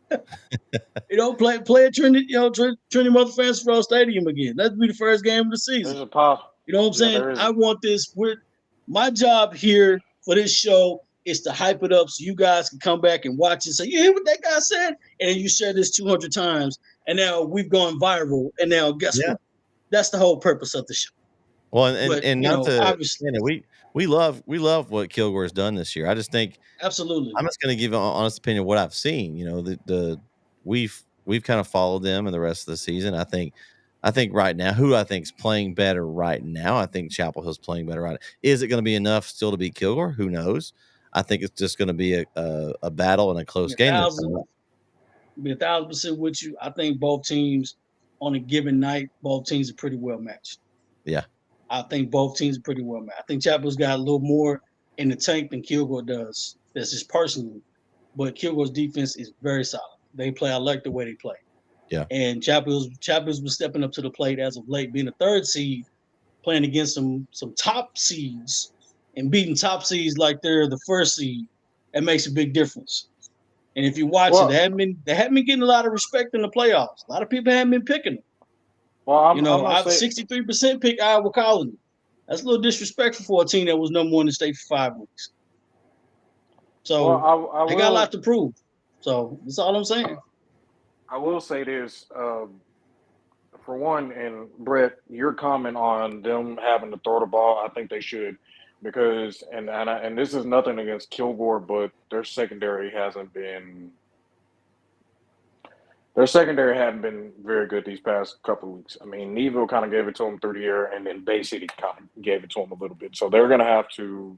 Play at Trinity, Trinity Mother Francis Stadium again. That'd be the first game of the season. There's a pop. You know what I'm saying? I want this. My job here for this show is to hype it up so you guys can come back and watch it. Say, you hear what that guy said? And then you share this 200 times, and now we've gone viral. And now guess what? That's the whole purpose of the show. Well, and not to obviously, we love what Kilgore's done this year. I just think absolutely. I'm just going to give an honest opinion of what I've seen. We've kind of followed them in the rest of the season. I think right now, who I think is playing better right now, I think Chapel Hill's playing better right now. Is it going to be enough still to beat Kilgore? Who knows? I think it's just going to be a battle and a close game. Be 1,000% with you. I think both teams on a given night, both teams are pretty well matched. Yeah. I think both teams are pretty well matched. I think Chapel's got a little more in the tank than Kilgore does. That's just personally. But Kilgore's defense is very solid. I like the way they play. Yeah. And Chapel's been stepping up to the plate as of late, being a third seed, playing against some top seeds and beating top seeds like they're the first seed. That makes a big difference. And if you watch it, they haven't been getting a lot of respect in the playoffs. A lot of people haven't been picking them. Well, I've 63% pick Iowa Colony. That's a little disrespectful for a team that was number one in the state for 5 weeks. So they got a lot to prove. So that's all I'm saying. I will say this, for one, and Brett, your comment on them having to throw the ball, I think they should, because and this is nothing against Kilgore, but their secondary hadn't been very good these past couple of weeks. I mean, Neville kind of gave it to them through the air, and then Bay City kind of gave it to them a little bit. So they're going to have to.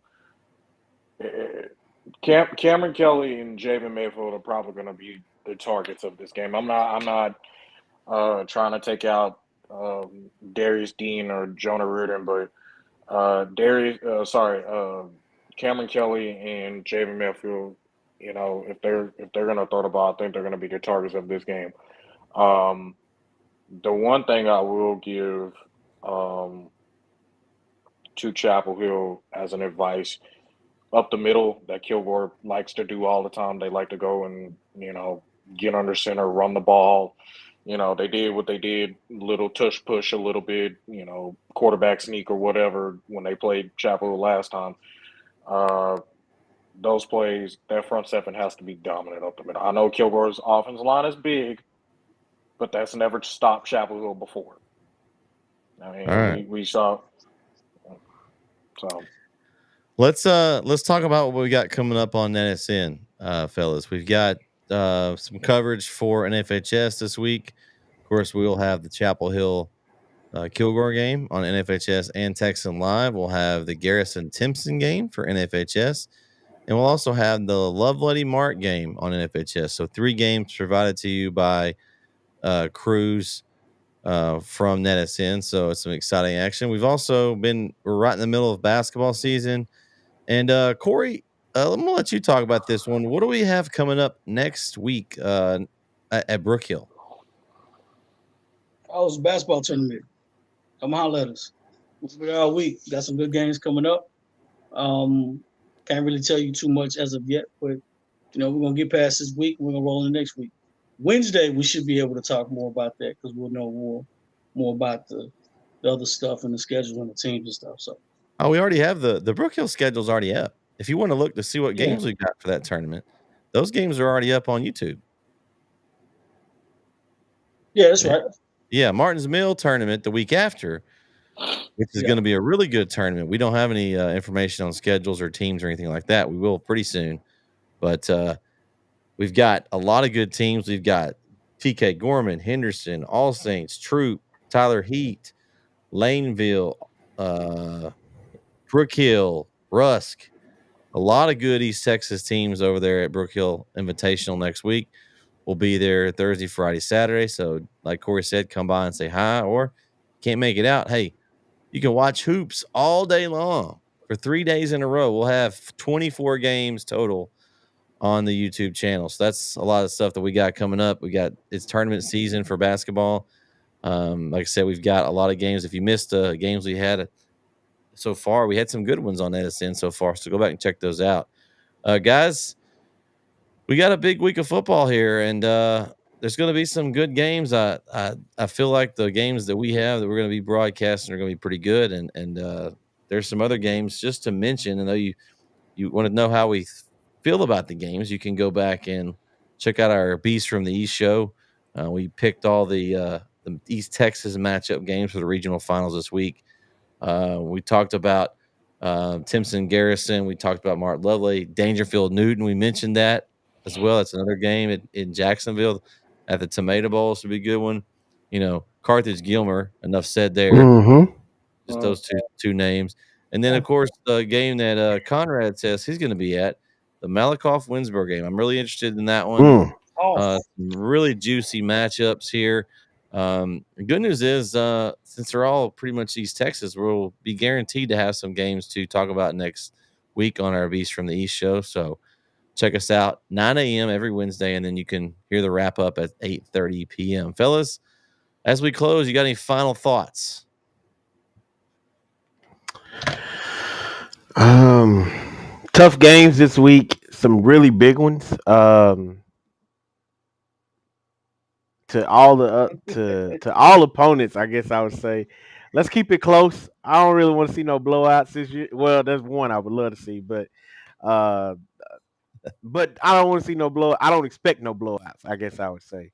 Cameron Kelly and Javen Mayfield are probably going to be the targets of this game. I'm not trying to take out Darius Dean or Jonah Reardon, but Cameron Kelly and Javen Mayfield, if they're going to throw the ball, I think they're going to be the targets of this game. The one thing I will give to Chapel Hill as an advice, up the middle, that Kilgore likes to do all the time. They like to go and, get under center, run the ball. They did what they did, little tush push a little bit, quarterback sneak or whatever when they played Chapel Hill last time. Those plays, that front seven has to be dominant up the middle. I know Kilgore's offensive line is big, but that's never stopped Chapel Hill before. I mean, right. we saw. So let's talk about what we got coming up on NETSN, fellas. We've got some coverage for NFHS this week. Of course, we will have the Chapel Hill Kilgore game on NFHS and Texan Live. We'll have the Garrison Timpson game for NFHS. And we'll also have the Love Bloody Mark game on NFHS. So 3 games provided to you by Cruz from NetSN. So it's some exciting action. We're right in the middle of basketball season. And Corey, I'm going to let you talk about this one. What do we have coming up next week at Brook Hill? Oh, it's a basketball tournament. Come holler at us. We'll be all week. Got some good games coming up. Can't really tell you too much as of yet, but we're gonna get past this week. We're gonna roll in next week. Wednesday, we should be able to talk more about that because we'll know more about the other stuff and the schedule and the teams and stuff. So, we already have the Brook Hill schedule's already up. If you want to look to see what games we got for that tournament, those games are already up on YouTube. Yeah, that's right. Yeah, Martin's Mill tournament the week after, which is going to be a really good tournament. We don't have any information on schedules or teams or anything like that. We will pretty soon. But we've got a lot of good teams. We've got TK Gorman, Henderson, All Saints, Troop, Tyler Heat, Laneville, Brook Hill, Rusk. A lot of good East Texas teams over there at Brook Hill Invitational next week. We'll be there Thursday, Friday, Saturday. So, like Corey said, come by and say hi. Or can't make it out. Hey, you can watch hoops all day long for 3 days in a row. We'll have 24 games total on the YouTube channel. So that's a lot of stuff that we got coming up. It's tournament season for basketball. Like I said, we've got a lot of games. If you missed the games we had so far, we had some good ones on NETSN so far. So go back and check those out. Guys, we got a big week of football here, and there's going to be some good games. I feel like the games that we have that we're going to be broadcasting are going to be pretty good, and there's some other games just to mention. And though you want to know how we feel about the games, you can go back and check out our Beast from the East show. We picked all the East Texas matchup games for the regional finals this week. We talked about Timpson Garrison. We talked about Mark Lovely, Dangerfield Newton. We mentioned that as well. That's another game in Jacksonville at the Tomato Bowl. This would be a good one. Carthage Gilmer. Enough said there. Mm-hmm. Just those two names. And then, of course, the game that Conrad says he's going to be at, the Malakoff-Winsburg game. I'm really interested in that one. Some really juicy matchups here. The good news is, since they're all pretty much East Texas, we'll be guaranteed to have some games to talk about next week on our Beast from the East show. So check us out 9 a.m. every Wednesday, and then you can hear the wrap up at 8:30 p.m. Fellas, as we close, you got any final thoughts? Tough games this week. Some really big ones. To all opponents, I guess I would say, let's keep it close. I don't really want to see no blowouts this year. Well, there's one I would love to see, but I don't want to see no blow. I don't expect no blowouts, I guess I would say.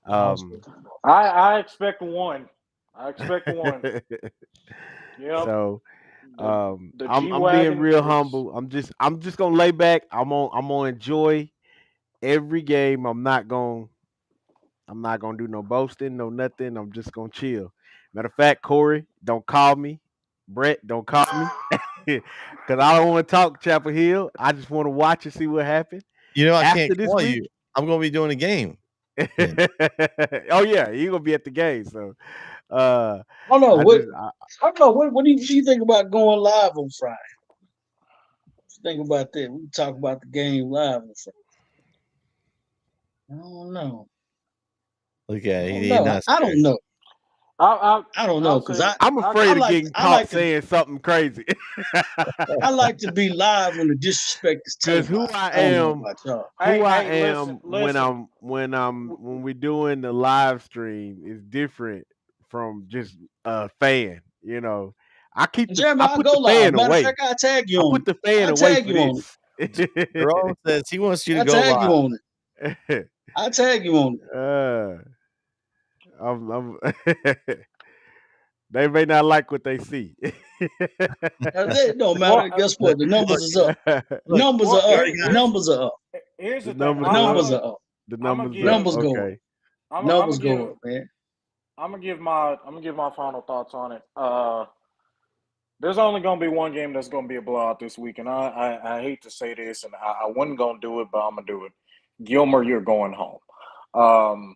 I expect one. Yep. So I'm being real humble. I'm just gonna lay back. I'm gonna enjoy every game. I'm not gonna do no boasting, no nothing. I'm just gonna chill. Matter of fact, Corey, don't call me. Brett, don't call me. Because I don't want to talk Chapel Hill. I just want to watch and see what happens. I can't call you. I'm going to be doing a game. Oh yeah, you're gonna be at the game. So, I don't know. What do you think about going live on Friday? Think about that. We can talk about the game live on Friday. I don't know. Okay, I don't know. I don't know because I'm afraid of getting caught saying something crazy. I like to be live when the disrespect is because who I am when we're doing the live stream is different from just a fan. I keep I put the fan away. Matter of fact, I'll tag you on it. I put the fan away for this. Jerome says he wants you to go live. You on it. I'll tag you on it. They may not like what they see. It don't matter. Guess what? The numbers is up. Numbers are up. The numbers are up. Here's the numbers are up. The numbers go up. Numbers go up, man. I'm gonna give my final thoughts on it. there's only going to be one game that's going to be a blowout this week, and I hate to say this, and I wasn't going to do it, but I'm going to do it. Gilmer, you're going home. Wow.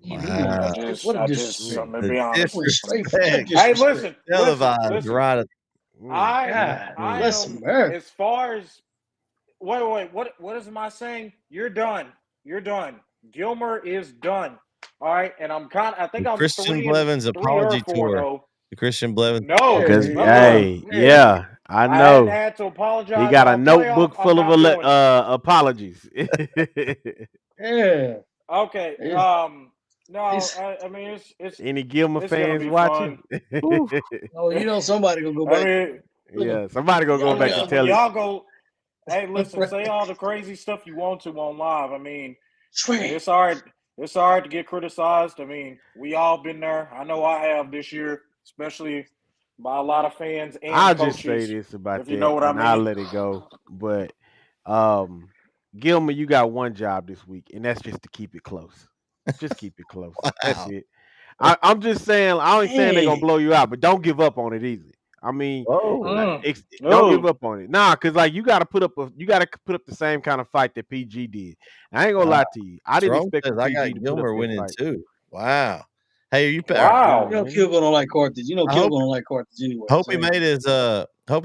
What a disrespect. I'm gonna be honest. Disrespect. Hey, listen, Televised, right? I bless am America. as far as wait, what is my saying? You're done. Gilmer is done. All right, and I think I'm Christian 3 Blevins and 3 apology or 4 tour. though. The Christian Blevins. No, Because I I hadn't know had to apologize. he got a all notebook playoff. full I'm of not doing it. apologies. Yeah. Okay. Yeah. No, I mean it's Any Gilmer it's gonna fans be watching? Oh, somebody gonna go back. I mean, Yeah, somebody gonna go back and listen, tell when it. y'all go, hey, listen, say all the crazy stuff you want to on live. I mean, it's all right. It's all right to get criticized. I mean, we all been there. I know I have this year, especially by a lot of fans and I'll coaches. just say this about if you know that, what I and I'll mean. let it go. But Gilmer, you got one job this week, and that's just to keep it close. Just keep it close. That's it. I'm just saying. I ain't saying they're gonna blow you out, but don't give up on it either. I mean, don't give up on it. Nah, because like you got to put up the same kind of fight that PG did. I ain't gonna lie to you. I didn't expect I PG got to put up Gilmer that winning fight. too. Wow. Hey, are you? Wow. Kilgore don't like Carthage. Kilgore don't like Carthage anyway. Hope he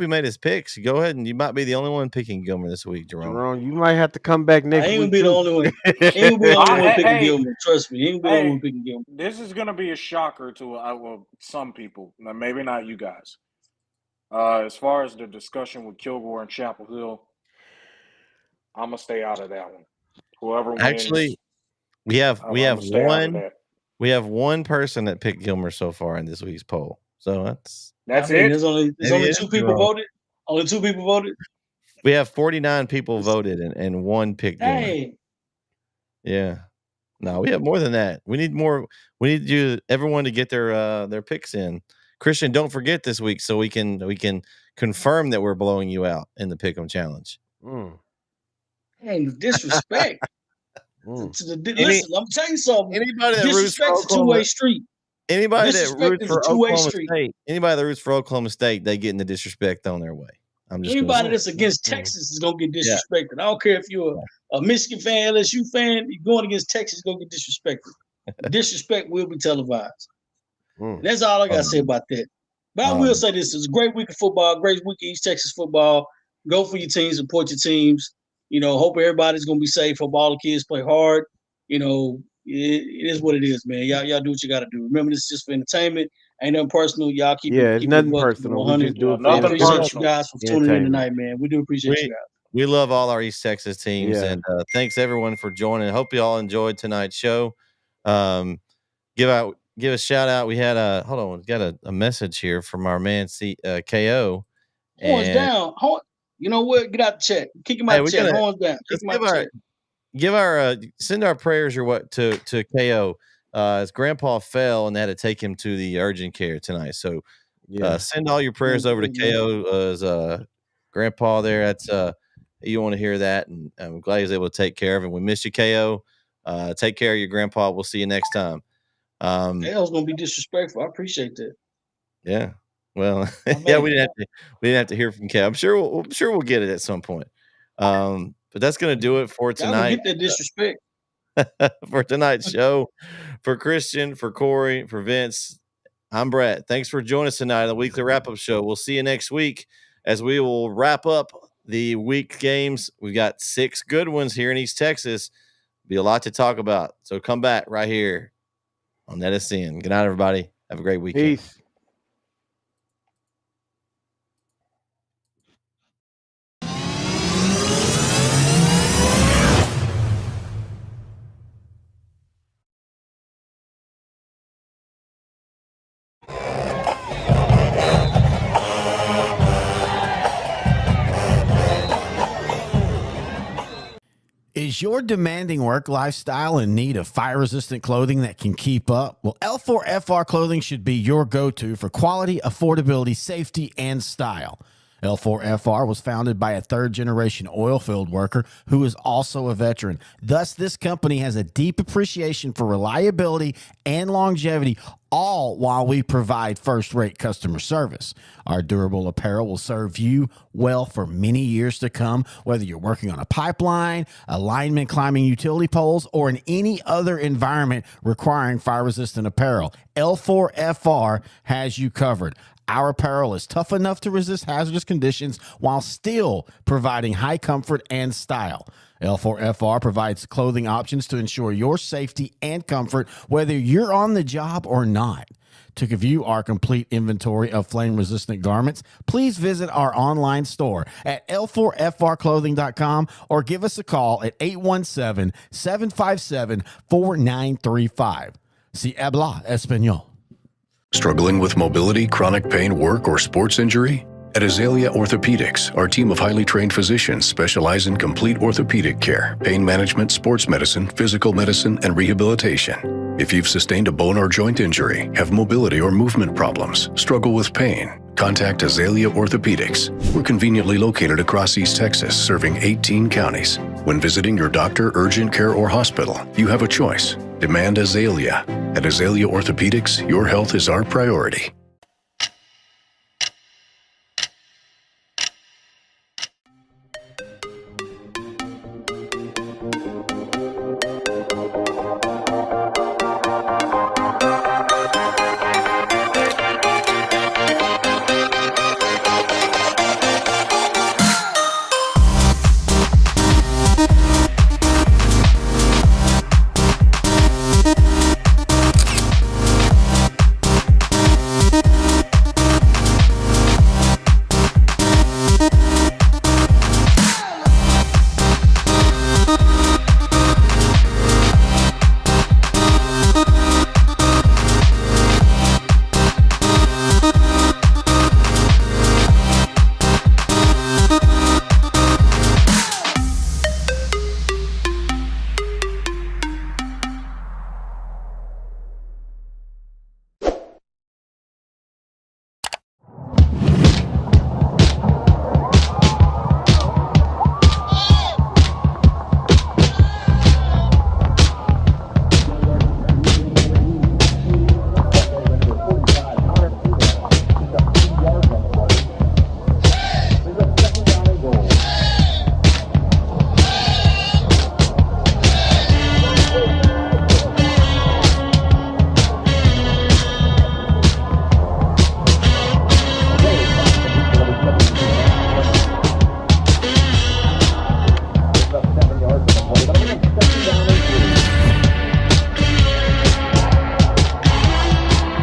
made his picks. Go ahead, and you might be the only one picking Gilmer this week, Jerome. You might have to come back next week. I ain't gonna be the only one. Ain't gonna be the only one picking Gilmer. Trust me, ain't gonna be the only one picking Gilmer. This is gonna be a shocker to some people. Maybe not you guys. As far as the discussion with Kilgore and Chapel Hill, I'm gonna stay out of that one. Whoever wins, actually, we have one person that picked Gilmer so far in this week's poll. So that's it. There's only 2 people voted. Only 2 people voted. We have 49 people voted and one picked Gilmer. Hey. Yeah. No, we have more than that. We need more. We need everyone to get their picks in. Christian, don't forget this week so we can confirm that we're blowing you out in the Pick'em Challenge. Hey, disrespect. Listen, I'm telling you something. Anybody that disrespect's a two-way street. Anybody that roots for Oklahoma State, they get in the disrespect on their way. Anybody that's against Texas is gonna get disrespected. I don't care if you're a Michigan fan, LSU fan, you're going against Texas, you're gonna get disrespected. Disrespect will be televised. That's all I gotta say about that. But I will say this: it's a great week of football, great week of East Texas football. Go for your teams, support your teams. Hope everybody's gonna be safe. Hope all the kids play hard. It is what it is, man. Y'all do what you gotta do. Remember, this is just for entertainment. Ain't nothing personal. Y'all keep it's nothing personal. We just do it. I appreciate you guys for tuning in tonight, man. We do appreciate you guys. We love all our East Texas teams, and thanks everyone for joining. Hope you all enjoyed tonight's show. Give a shout out. We had we got a message here from our man KO. Horns down. You know what? Get out the chat. Kick him out the chat. Horns down. Kick him out the chat. Send our prayers to KO. His grandpa fell and they had to take him to the urgent care tonight. So send all your prayers over to KO's grandpa there. That's you want to hear that, and I'm glad he's able to take care of him. We miss you, KO. Take care of your grandpa. We'll see you next time. KO's gonna be disrespectful. I appreciate that. Yeah. Well, we didn't have to hear from KO. I'm sure we'll get it at some point. But that's gonna do it for tonight. Get that disrespect. For tonight's show, for Christian, for Corey, for Vince, I'm Brett. Thanks for joining us tonight on the weekly wrap-up show. We'll see you next week as we will wrap up the week games. We've got 6 good ones here in East Texas. Be a lot to talk about. So come back right here on NETSN. Good night, everybody. Have a great weekend. Peace. Is your demanding work lifestyle in need of fire-resistant clothing that can keep up? Well, L4FR clothing should be your go-to for quality, affordability, safety, and style. L4FR was founded by a third-generation oil field worker who is also a veteran. Thus, this company has a deep appreciation for reliability and longevity, all while we provide first-rate customer service. Our durable apparel will serve you well for many years to come, whether you're working on a pipeline, a lineman climbing utility poles, or in any other environment requiring fire-resistant apparel. L4FR has you covered. Our apparel is tough enough to resist hazardous conditions while still providing high comfort and style. L4FR provides clothing options to ensure your safety and comfort, whether you're on the job or not. To view our complete inventory of flame-resistant garments, please visit our online store at L4FRclothing.com or give us a call at 817-757-4935. Si habla español. Struggling with mobility, chronic pain, work, or sports injury? At Azalea Orthopedics, our team of highly trained physicians specialize in complete orthopedic care, pain management, sports medicine, physical medicine, and rehabilitation. If you've sustained a bone or joint injury, have mobility or movement problems, struggle with pain, contact Azalea Orthopedics. We're conveniently located across East Texas, serving 18 counties. When visiting your doctor, urgent care, or hospital, you have a choice. Demand Azalea. At Azalea Orthopedics, your health is our priority.